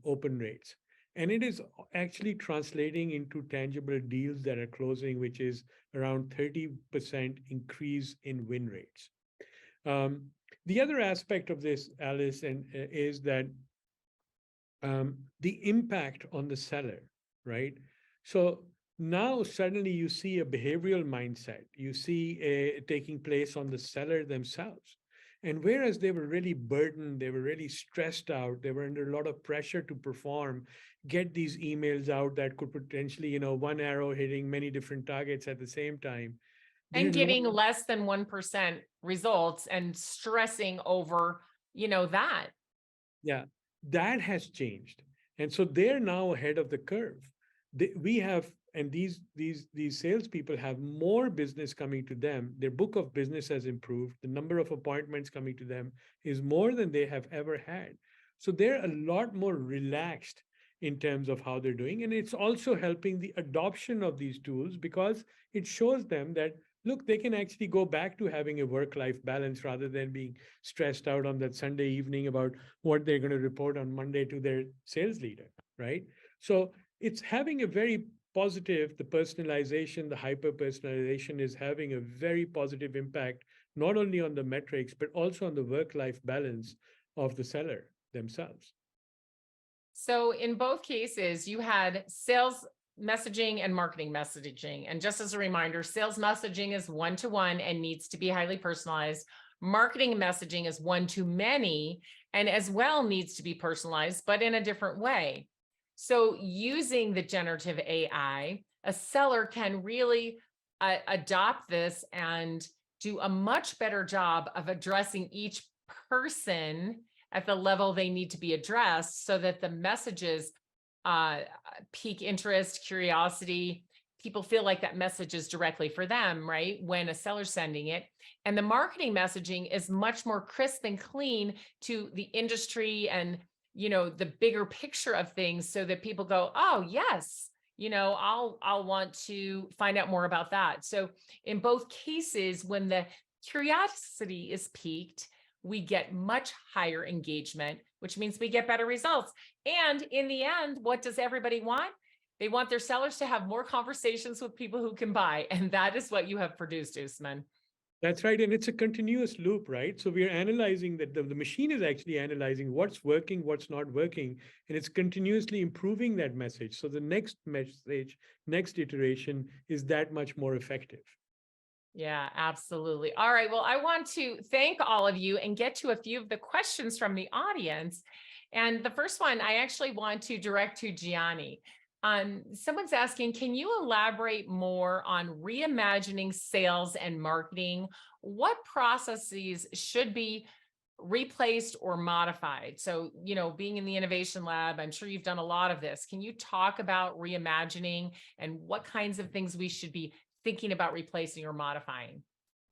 open rates. And it is actually translating into tangible deals that are closing, which is around 30% increase in win rates. The other aspect of this, Alice, is that the impact on the seller, right? So now suddenly you see a behavioral mindset, you see taking place on the seller themselves. And whereas they were really burdened, they were really stressed out, they were under a lot of pressure to perform, get these emails out that could potentially, one arrow hitting many different targets at the same time. And getting less than 1% results and stressing over, that. Yeah, that has changed. And so they're now ahead of the curve. We have, and these salespeople have more business coming to them. Their book of business has improved. The number of appointments coming to them is more than they have ever had. So they're a lot more relaxed in terms of how they're doing. And it's also helping the adoption of these tools because it shows them that, look, they can actually go back to having a work-life balance rather than being stressed out on that Sunday evening about what they're going to report on Monday to their sales leader, right? So it's having a very positive, the personalization, the hyper-personalization is having a very positive impact, not only on the metrics, but also on the work-life balance of the seller themselves. So in both cases, you had sales messaging and marketing messaging. And just as a reminder, sales messaging is one-to-one and needs to be highly personalized. Marketing messaging is one-to-many and as well needs to be personalized, but in a different way. So using the generative AI, a seller can really adopt this and do a much better job of addressing each person at the level they need to be addressed so that the messages pique interest, curiosity. People feel like that message is directly for them, right? When a seller's sending it. And the marketing messaging is much more crisp and clean to the industry and, the bigger picture of things so that people go, oh, yes, I'll want to find out more about that. So in both cases, when the curiosity is piqued, we get much higher engagement, which means we get better results. And in the end, what does everybody want? They want their sellers to have more conversations with people who can buy. And that is what you have produced, Usman. That's right. And it's a continuous loop, right? So we're analyzing that the machine is actually analyzing what's working, what's not working, and it's continuously improving that message. So the next message, next iteration is that much more effective. Yeah, absolutely. All right. Well, I want to thank all of you and get to a few of the questions from the audience. And the first one I actually want to direct to Gianni. Someone's asking, can you elaborate more on reimagining sales and marketing? What processes should be replaced or modified? So, being in the innovation lab, I'm sure you've done a lot of this. Can you talk about reimagining and what kinds of things we should be thinking about replacing or modifying?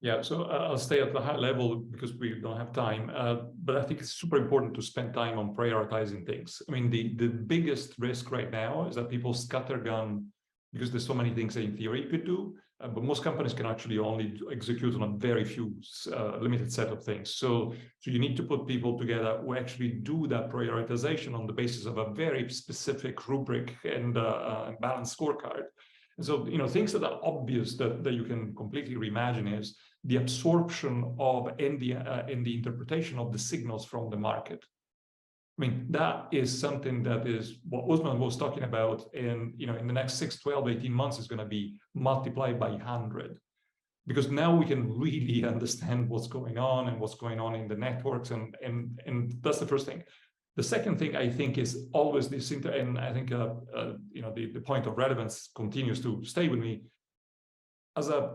Yeah, so I'll stay at the high level because we don't have time. But I think it's super important to spend time on prioritizing things. I mean, the biggest risk right now is that people scattergun because there's so many things that in theory you could do, but most companies can actually only execute on a very few limited set of things. So you need to put people together who actually do that prioritization on the basis of a very specific rubric and balanced scorecard. And so, things that are obvious that you can completely reimagine is the absorption of and the interpretation of the signals from the market. I mean, that is something that is what Usman was talking about in the next 6, 12, 18 months is going to be multiplied by 100. because now we can really understand what's going on and what's going on in the networks, and that's the first thing. The second thing I think is always this, and I think the point of relevance continues to stay with me. As a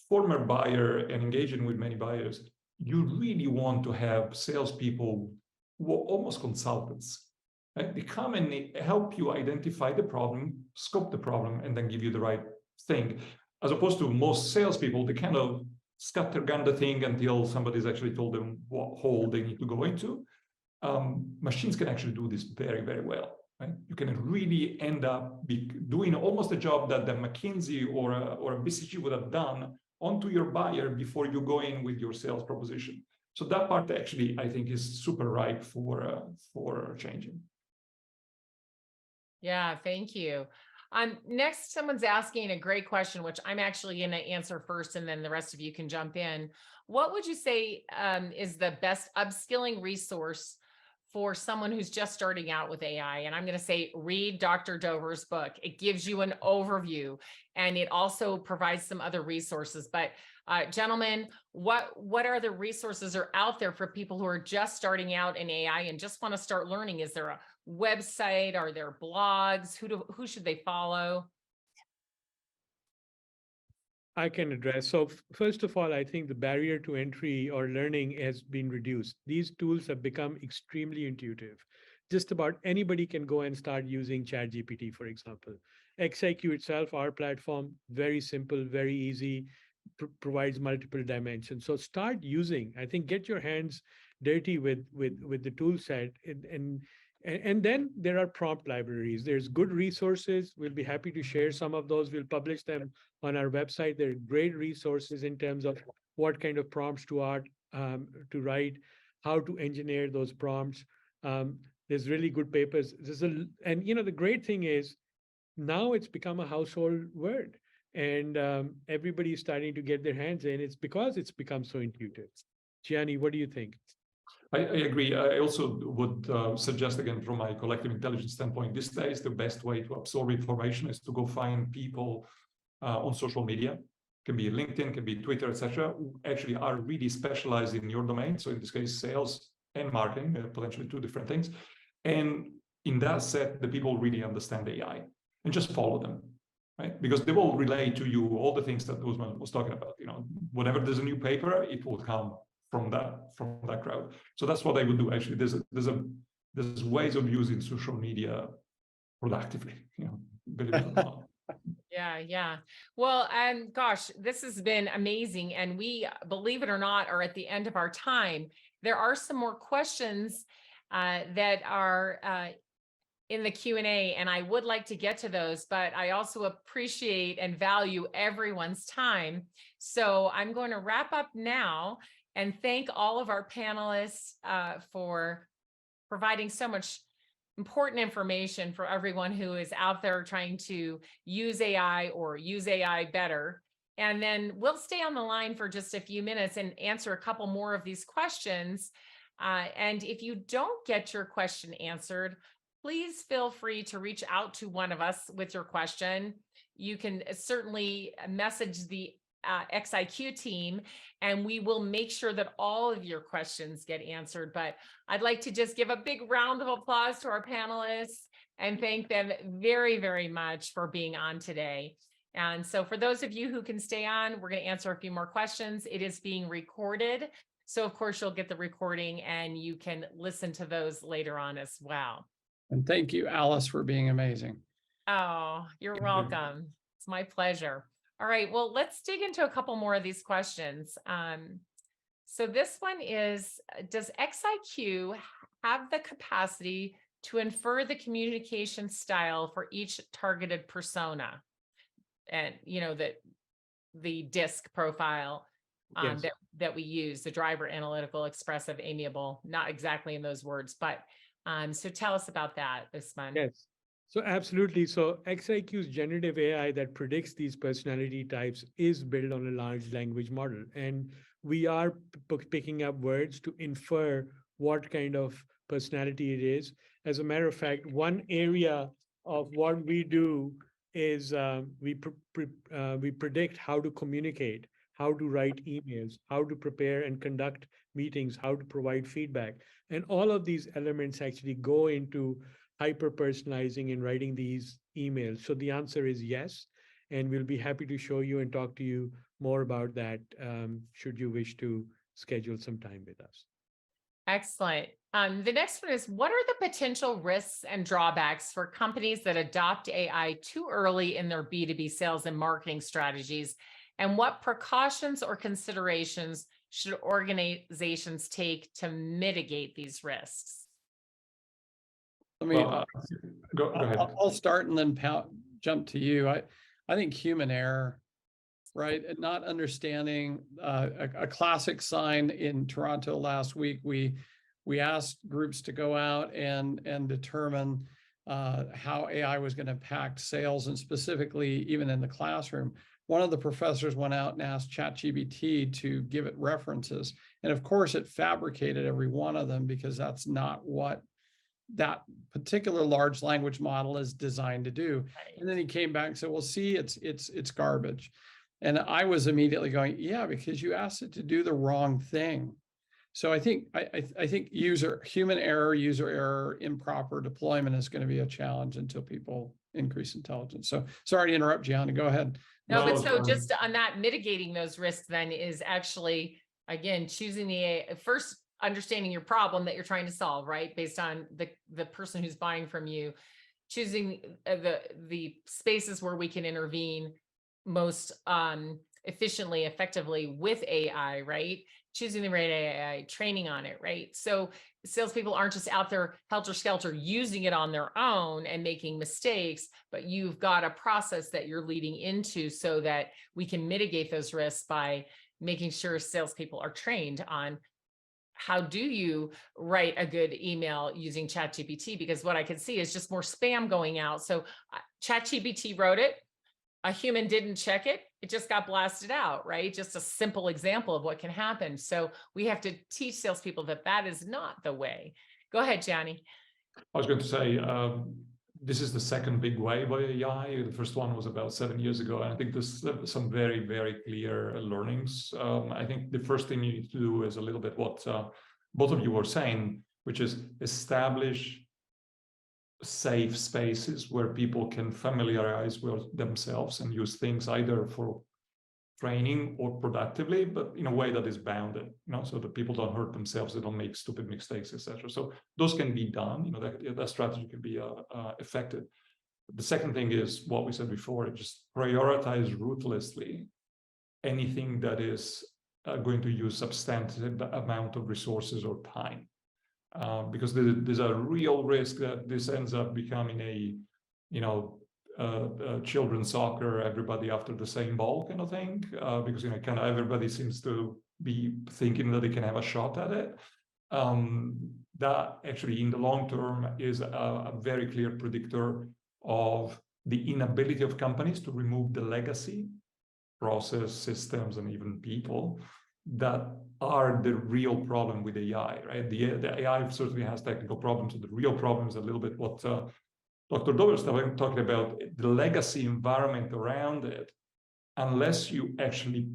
former buyer and engaging with many buyers, you really want to have salespeople who are almost consultants. Right? They come and they help you identify the problem, scope the problem, and then give you the right thing. As opposed to most salespeople, they kind of scattergun the thing until somebody's actually told them what hole they need to go into. Machines can actually do this very, very well. Right? You can really end up doing almost a job that the McKinsey or a BCG would have done onto your buyer before you go in with your sales proposition. So that part actually, I think, is super ripe for changing. Yeah, thank you. Next, someone's asking a great question, which I'm actually going to answer first, and then the rest of you can jump in. What would you say is the best upskilling resource for someone who's just starting out with AI? And I'm going to say, read Dr. Dover's book. It gives you an overview, and it also provides some other resources. But gentlemen, what are the resources are out there for people who are just starting out in AI and just want to start learning? Is there a website? Are there blogs? Who should they follow? I can address. So first of all, I think the barrier to entry or learning has been reduced. These tools have become extremely intuitive. Just about anybody can go and start using ChatGPT, for example. XIQ itself, our platform, very simple, very easy, provides multiple dimensions. So start using, I think, get your hands dirty with the tool set, and then there are prompt libraries. There's good resources. We'll be happy to share some of those. We'll publish them on our website. There are great resources in terms of what kind of prompts to write, how to engineer those prompts. There's really good papers. And the great thing is now it's become a household word, and everybody's starting to get their hands in. It's because it's become so intuitive. Gianni, what do you think? I agree. I also would suggest, again, from my collective intelligence standpoint, these days the best way to absorb information is to go find people on social media. Can be LinkedIn, can be Twitter, etc., who actually are really specialized in your domain. So in this case, sales and marketing, potentially two different things. And in that set, the people really understand AI, and just follow them, right? Because they will relay to you all the things that Usman was talking about. Whenever there's a new paper, it will come from that crowd. So that's what I would do. Actually, there's ways of using social media productively. Believe it or not. Yeah. Well, gosh, this has been amazing. And we, believe it or not, are at the end of our time. There are some more questions that are in the Q&A, and I would like to get to those, but I also appreciate and value everyone's time. So I'm going to wrap up now and thank all of our panelists for providing so much important information for everyone who is out there trying to use AI or use AI better. And then we'll stay on the line for just a few minutes and answer a couple more of these questions. And if you don't get your question answered, please feel free to reach out to one of us with your question. You can certainly message the XIQ team, and we will make sure that all of your questions get answered. But I'd like to just give a big round of applause to our panelists and thank them very, very much for being on today. And so for those of you who can stay on, we're going to answer a few more questions. It is being recorded. So of course you'll get the recording and you can listen to those later on as well. And thank you, Alice, for being amazing. Oh, you're welcome. It's my pleasure. All right, well, let's dig into a couple more of these questions. So this one is, does XIQ have the capacity to infer the communication style for each targeted persona? And, that the DISC profile Yes. that we use, the driver, analytical, expressive, amiable, not exactly in those words, but so tell us about that, Usman. Yes. So absolutely. So XIQ's generative AI that predicts these personality types is built on a large language model. And we are picking up words to infer what kind of personality it is. As a matter of fact, one area of what we do is we predict how to communicate, how to write emails, how to prepare and conduct meetings, how to provide feedback. And all of these elements actually go into hyper personalizing and writing these emails. So the answer is yes. And we'll be happy to show you and talk to you more about that should you wish to schedule some time with us. Excellent. The next one is, what are the potential risks and drawbacks for companies that adopt AI too early in their B2B sales and marketing strategies? And what precautions or considerations should organizations take to mitigate these risks? Let me, Well, go ahead. I'll start and then jump to you. I think human error, right? And not understanding a classic sign in Toronto last week. We asked groups to go out and determine how AI was going to impact sales, and specifically even in the classroom. One of the professors went out and asked ChatGPT to give it references. And of course, it fabricated every one of them because that's not what that particular large language model is designed to do. Right. And then he came back and said, well, see, it's garbage. And I was immediately going, yeah, because you asked it to do the wrong thing. So I think human error, user error, improper deployment is going to be a challenge until people increase intelligence. So sorry to interrupt, Gianna, go ahead. No, but so sorry. just on that, mitigating those risks then is actually, again, choosing first understanding your problem that you're trying to solve, right? Based on the person who's buying from you, choosing the spaces where we can intervene most efficiently, effectively with AI, right? Choosing the right AI, training on it, right? So salespeople aren't just out there helter-skelter using it on their own and making mistakes, but you've got a process that you're leading into so that we can mitigate those risks by making sure salespeople are trained on how do you write a good email using ChatGPT? Because what I can see is just more spam going out. So ChatGPT wrote it. A human didn't check it. It just got blasted out, right? Just a simple example of what can happen. So we have to teach salespeople that that is not the way. Go ahead, Johnny. I was going to say, this is the second big wave of AI. The first one was about 7 years ago. And I think there's some very, very clear learnings. I think the first thing you need to do is a little bit what both of you were saying, which is establish safe spaces where people can familiarize with themselves and use things either for training or productively, but in a way that is bounded, so that people don't hurt themselves, they don't make stupid mistakes, etc. So those can be done, that strategy can be effective. The second thing is what we said before, just prioritize ruthlessly anything that is going to use substantive amount of resources or time. Because there's a real risk that this ends up becoming a children's soccer, everybody after the same ball kind of thing, because kind of everybody seems to be thinking that they can have a shot at it. That actually in the long term is a very clear predictor of the inability of companies to remove the legacy process, systems, and even people that are the real problem with AI, right? The AI certainly has technical problems, and the real problem is a little bit what Dr. Dover was talking about, the legacy environment around it. Unless you actually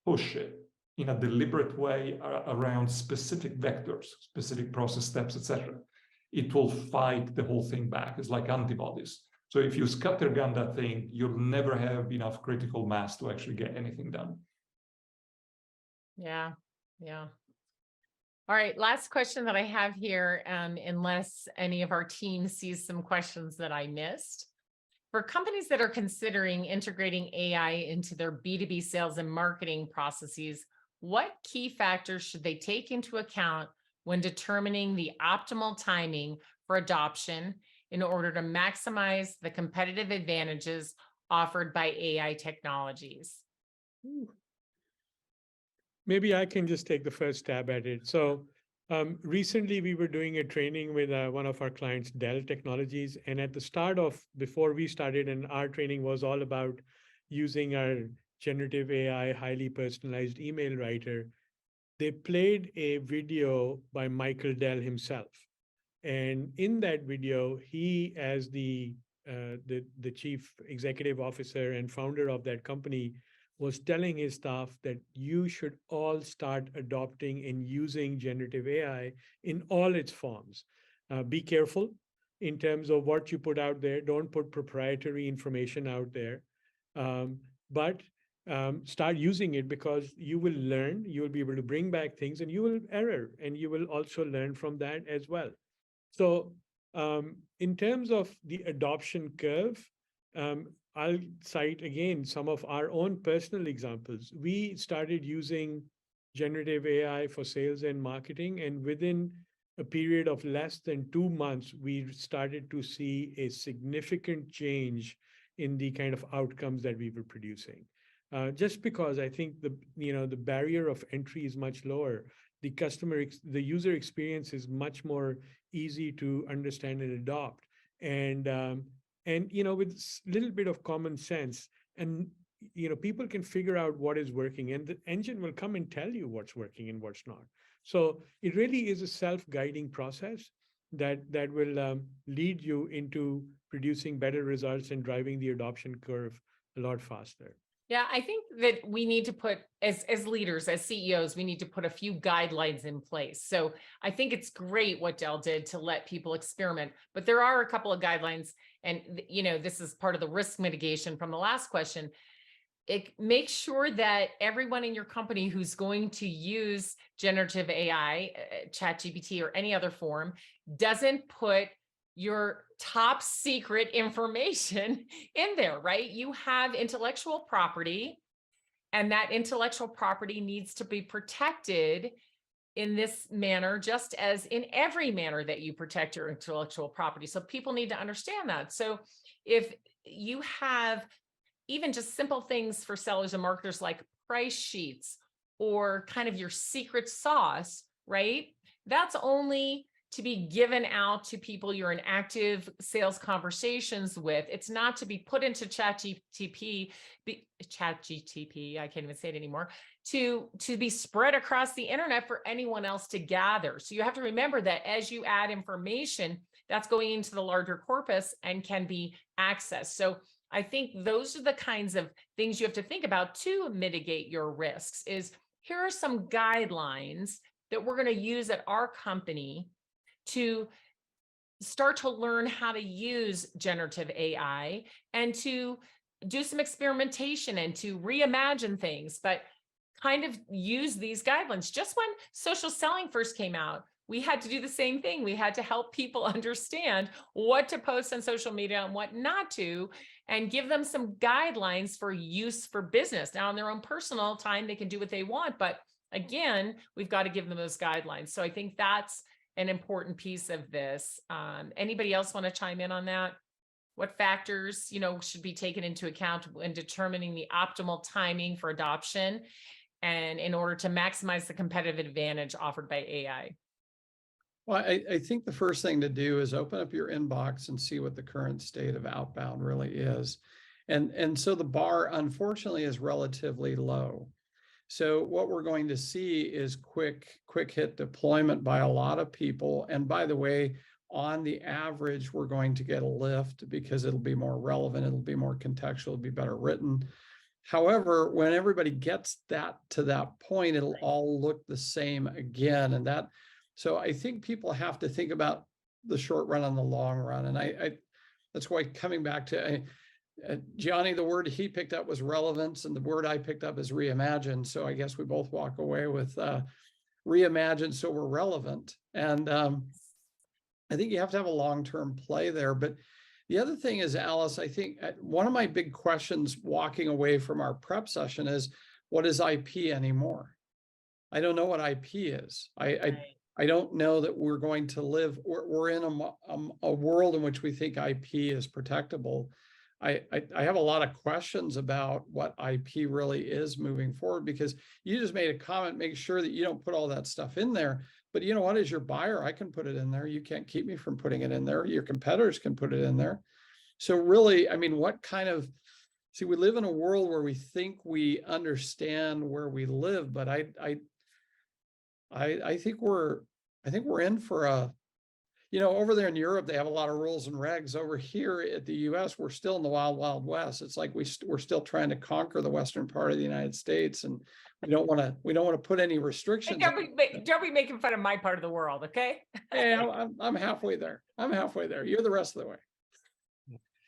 push it in a deliberate way around specific vectors, specific process steps, etc., it will fight the whole thing back. It's like antibodies. So if you scattergun that thing, you'll never have enough critical mass to actually get anything done. Yeah. All right, last question that I have here, unless any of our team sees some questions that I missed. For companies that are considering integrating AI into their B2B sales and marketing processes, what key factors should they take into account when determining the optimal timing for adoption in order to maximize the competitive advantages offered by AI technologies? Maybe I can just take the first stab at it. So recently we were doing a training with one of our clients, Dell Technologies. And at the start of, before we started, and our training was all about using our generative AI, highly personalized email writer, they played a video by Michael Dell himself. And in that video, he, as the the chief executive officer and founder of that company, was telling his staff that you should all start adopting and using generative AI in all its forms. Be careful in terms of what you put out there. Don't put proprietary information out there, but start using it, because you will learn, you will be able to bring back things, and you will error, and you will also learn from that as well. So in terms of the adoption curve, I'll cite again some of our own personal examples. We started using generative AI for sales and marketing, and within a period of less than 2 months, we started to see a significant change in the kind of outcomes that we were producing. Just because I think the barrier of entry is much lower, the user experience is much more easy to understand and adopt, and with a little bit of common sense, and people can figure out what is working, and the engine will come and tell you what's working and what's not. So it really is a self-guiding process that will lead you into producing better results and driving the adoption curve a lot faster. Yeah, I think that we need to put, as leaders, as CEOs, we need to put a few guidelines in place. So I think it's great what Dell did to let people experiment, but there are a couple of guidelines, and this is part of the risk mitigation from the last question. Make sure that everyone in your company who's going to use generative AI, ChatGPT, or any other form, doesn't put your top secret information in there, right? You have intellectual property, and that intellectual property needs to be protected in this manner, just as in every manner that you protect your intellectual property. So people need to understand that. So if you have even just simple things for sellers and marketers like price sheets or kind of your secret sauce, right? That's only to be given out to people you're in active sales conversations with. It's not to be put into ChatGPT, I can't even say it anymore, to be spread across the internet for anyone else to gather. So you have to remember that as you add information, that's going into the larger corpus and can be accessed. So I think those are the kinds of things you have to think about to mitigate your risks. Is here are some guidelines that we're going to use at our company to start to learn how to use generative AI and to do some experimentation and to reimagine things, but kind of use these guidelines. Just when social selling first came out, we had to do the same thing. We had to help people understand what to post on social media and what not to, and give them some guidelines for use for business. Now, in their own personal time, they can do what they want, but again, we've got to give them those guidelines. So I think that's an important piece of this. Anybody else want to chime in on that? What factors, should be taken into account when determining the optimal timing for adoption, and in order to maximize the competitive advantage offered by AI? Well, I think the first thing to do is open up your inbox and see what the current state of outbound really is. And so the bar, unfortunately, is relatively low. So what we're going to see is quick hit deployment by a lot of people. And by the way, on the average, we're going to get a lift because it'll be more relevant, it'll be more contextual, it'll be better written. However, when everybody gets to that point, it'll all look the same again. And so I think people have to think about the short run and the long run. And that's why, coming back to Gianni, the word he picked up was relevance, and the word I picked up is reimagine. So I guess we both walk away with reimagine, so we're relevant. And I think you have to have a long-term play there. But the other thing is, Alice, I think one of my big questions walking away from our prep session is, what is IP anymore? I don't know what IP is. I don't know that we're going to live, we're in a world in which we think IP is protectable. I have a lot of questions about what IP really is moving forward, because you just made a comment, make sure that you don't put all that stuff in there. But you know what, as your buyer, I can put it in there. You can't keep me from putting it in there. Your competitors can put it in there. So really, I mean, see, we live in a world where we think we understand where we live, but I think we're in for over there in Europe, they have a lot of rules and regs. Over here at the US, we're still in the wild, wild west. It's like we're still trying to conquer the western part of the United States, and we don't want to put any Hey, restrictions. don't be making fun of my part of the world, okay? Hey, I'm halfway there. I'm halfway there. You're the rest of the way.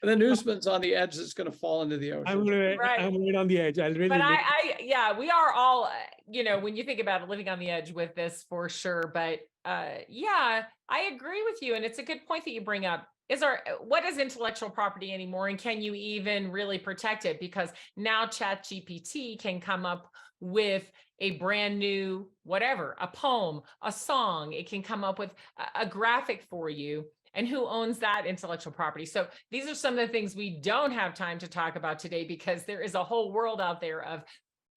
And then Usman's on the edge that's going to fall into the ocean. I'm right on the edge. I'll really. But yeah, we are all, when you think about it, living on the edge with this for sure. But yeah, I agree with you. And it's a good point that you bring up. What is intellectual property anymore? And can you even really protect it? Because now ChatGPT can come up with a brand new, whatever, a poem, a song. It can come up with a graphic for you. And who owns that intellectual property? So these are some of the things we don't have time to talk about today, because there is a whole world out there of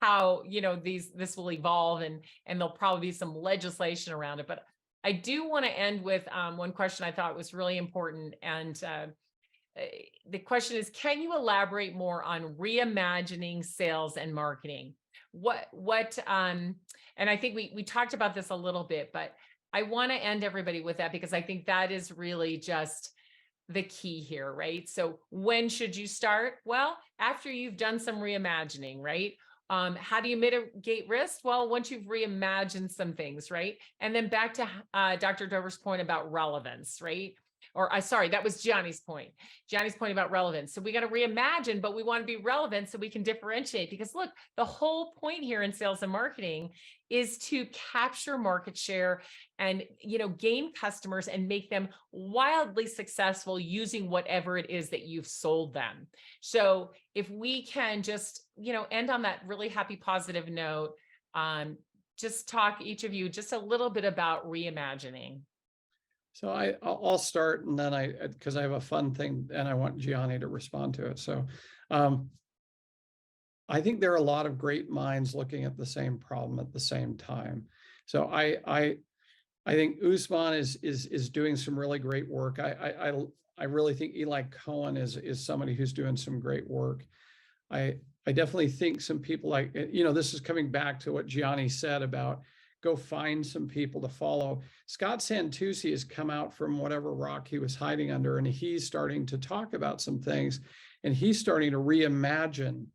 how, this will evolve, and there'll probably be some legislation around it. But I do want to end with one question I thought was really important. And the question is, can you elaborate more on reimagining sales and marketing? And I think we talked about this a little bit, but I want to end everybody with that, because I think that is really just the key here, right? So when should you start? Well, after you've done some reimagining, right? How do you mitigate risk? Well, once you've reimagined some things, right? And then back to Dr. Dover's point about relevance, right? Or sorry, that was Gianni's point. Gianni's point about relevance. So we got to reimagine, but we want to be relevant so we can differentiate. Because look, the whole point here in sales and marketing is to capture market share and, gain customers and make them wildly successful using whatever it is that you've sold them. So if we can just, end on that really happy, positive note, just talk, each of you, just a little bit about reimagining. So I'll start, and then because I have a fun thing and I want Gianni to respond to it. So I think there are a lot of great minds looking at the same problem at the same time. So I think Usman is doing some really great work. I really think Eli Cohen is somebody who's doing some great work. I definitely think some people this is coming back to what Gianni said about go find some people to follow. Scott Santucci has come out from whatever rock he was hiding under, and he's starting to talk about some things, and he's starting to reimagine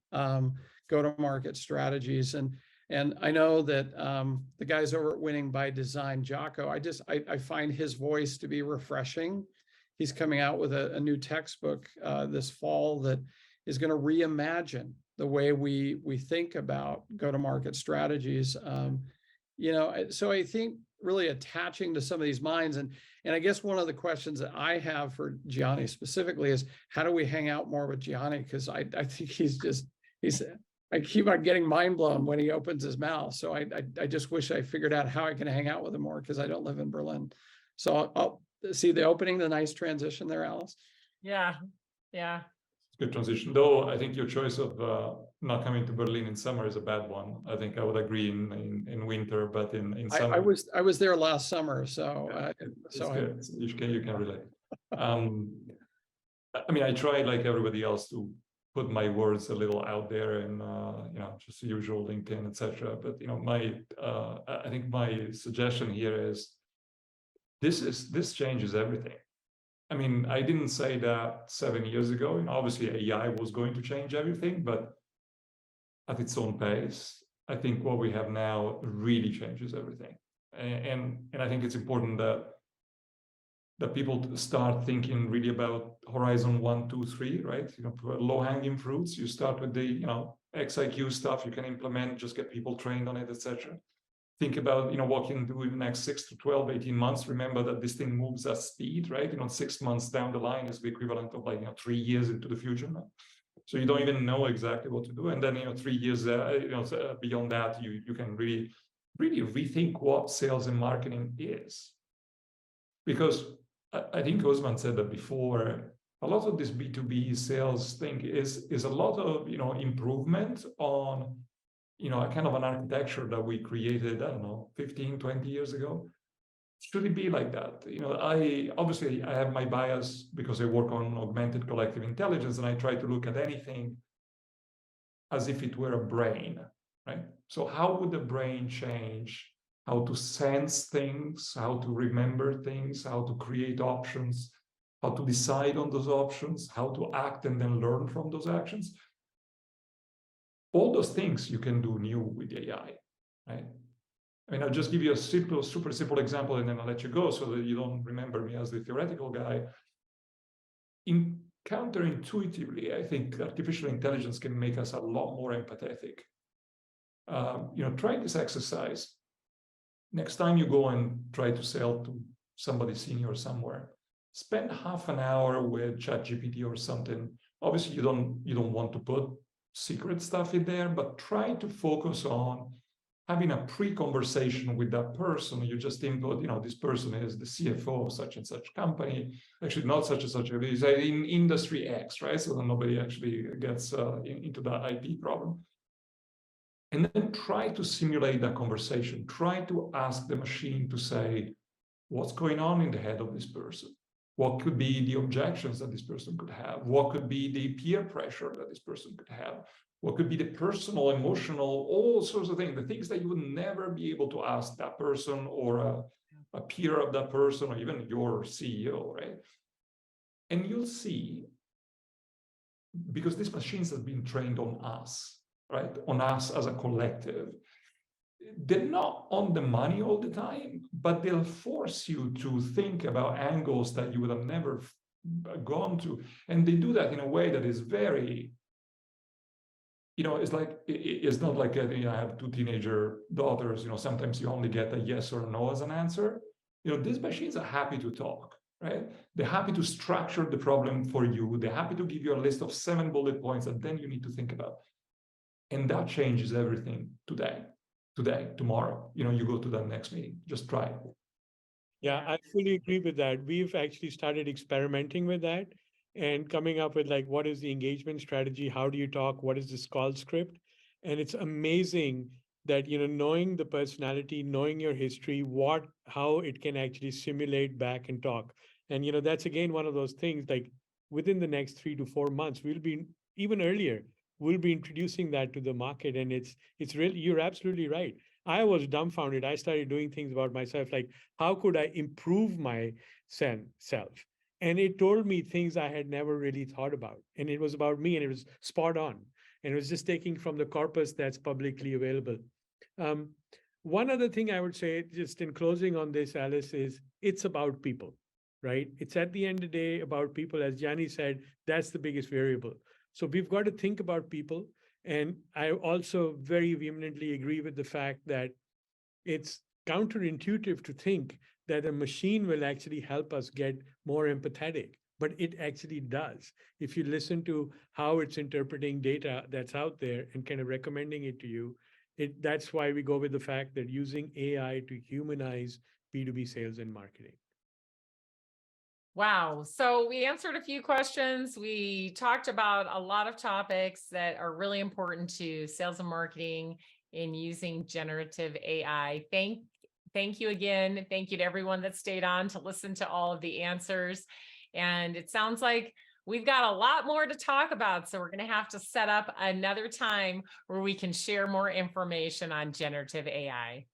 go-to-market strategies. And I know that the guys over at Winning by Design, Jocko, I find his voice to be refreshing. He's coming out with a new textbook this fall that is going to reimagine the way we think about go-to-market strategies. So I think really attaching to some of these minds, and I guess one of the questions that I have for Gianni specifically is, how do we hang out more with Gianni? Because I think I keep on getting mind blown when he opens his mouth. So I just wish I figured out how I can hang out with him more, because I don't live in Berlin. So I'll see the opening, the nice transition there, Alice. Yeah. Good transition, though. I think your choice of not coming to Berlin in summer is a bad one. I think I would agree in winter, but in summer. I was there last summer, so you can relate. I try, like everybody else, to put my words a little out there, and just the usual LinkedIn, etc. But I think my suggestion here is this changes everything. I didn't say that 7 years ago. Obviously AI was going to change everything, but at its own pace. I think what we have now really changes everything. And I think it's important that people start thinking really about horizon 1, 2, 3, right? Low-hanging fruits. You start with the XIQ stuff you can implement, just get people trained on it, etc. Think about what you can do in the next 6 to 12, 18 months. Remember that this thing moves at speed, right? 6 months down the line is the equivalent of 3 years into the future now. So you don't even know exactly what to do. And then 3 years beyond that, you can really rethink what sales and marketing is. Because I think Usman said that before, a lot of this B2B sales thing is a lot of improvement on a kind of an architecture that we created, 15, 20 years ago. Should it be like that? I have my bias because I work on augmented collective intelligence, and I try to look at anything as if it were a brain, right? So how would the brain change how to sense things, how to remember things, how to create options, how to decide on those options, how to act and then learn from those actions. All those things you can do new with AI, right? I mean, I'll just give you a simple, super simple example, and then I'll let you go so that you don't remember me as the theoretical guy. Counterintuitively, I think artificial intelligence can make us a lot more empathetic. Try this exercise. Next time you go and try to sell to somebody senior somewhere, spend half an hour with ChatGPT or something. Obviously, you don't want to put secret stuff in there, but try to focus on having a pre-conversation with that person. You just input, this person is the CFO of such and such company, actually not such and such, it's in industry X, right? So that nobody actually gets into that IP problem. And then try to simulate that conversation. Try to ask the machine to say, what's going on in the head of this person? What could be the objections that this person could have? What could be the peer pressure that this person could have? What could be the personal, emotional, all sorts of things, the things that you would never be able to ask that person or a peer of that person or even your CEO, right? And you'll see, because these machines have been trained on us, right? On us as a collective. They're not on the money all the time, but they'll force you to think about angles that you would have never gone to. And they do that in a way that is very, it's not like, I have two teenager daughters, sometimes you only get a yes or a no as an answer. These machines are happy to talk, right? They're happy to structure the problem for you. They're happy to give you a list of 7 bullet points that then you need to think about. And that changes everything today, tomorrow, you go to that next meeting, just try it. Yeah, I fully agree with that. We've actually started experimenting with that and coming up with like, what is the engagement strategy? How do you talk? What is this call script? And it's amazing that, knowing the personality, knowing your history, how it can actually simulate back and talk. And, that's again, one of those things like within the next 3 to 4 months, we'll be even earlier, we'll be introducing that to the market. And it's really, you're absolutely right. I was dumbfounded. I started doing things about myself, like how could I improve my self? And it told me things I had never really thought about. And it was about me and it was spot on. And it was just taking from the corpus that's publicly available. One other thing I would say, just in closing on this, Alice, is it's about people, right? It's at the end of the day about people. As Gianni said, that's the biggest variable. So we've got to think about people. And I also very vehemently agree with the fact that it's counterintuitive to think that a machine will actually help us get more empathetic, but it actually does. If you listen to how it's interpreting data that's out there and kind of recommending it to you, that's why we go with the fact that using AI to humanize B2B sales and marketing. Wow. So we answered a few questions. We talked about a lot of topics that are really important to sales and marketing in using generative AI. Thank you again. Thank you to everyone that stayed on to listen to all of the answers. And it sounds like we've got a lot more to talk about. So we're going to have to set up another time where we can share more information on generative AI.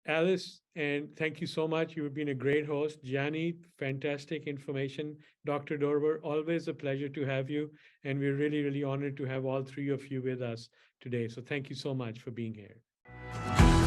Alice, and thank you so much. You've been a great host. Gianni, fantastic information. Dr. Dorver, always a pleasure to have you. And we're really, really honored to have all three of you with us today. So thank you so much for being here.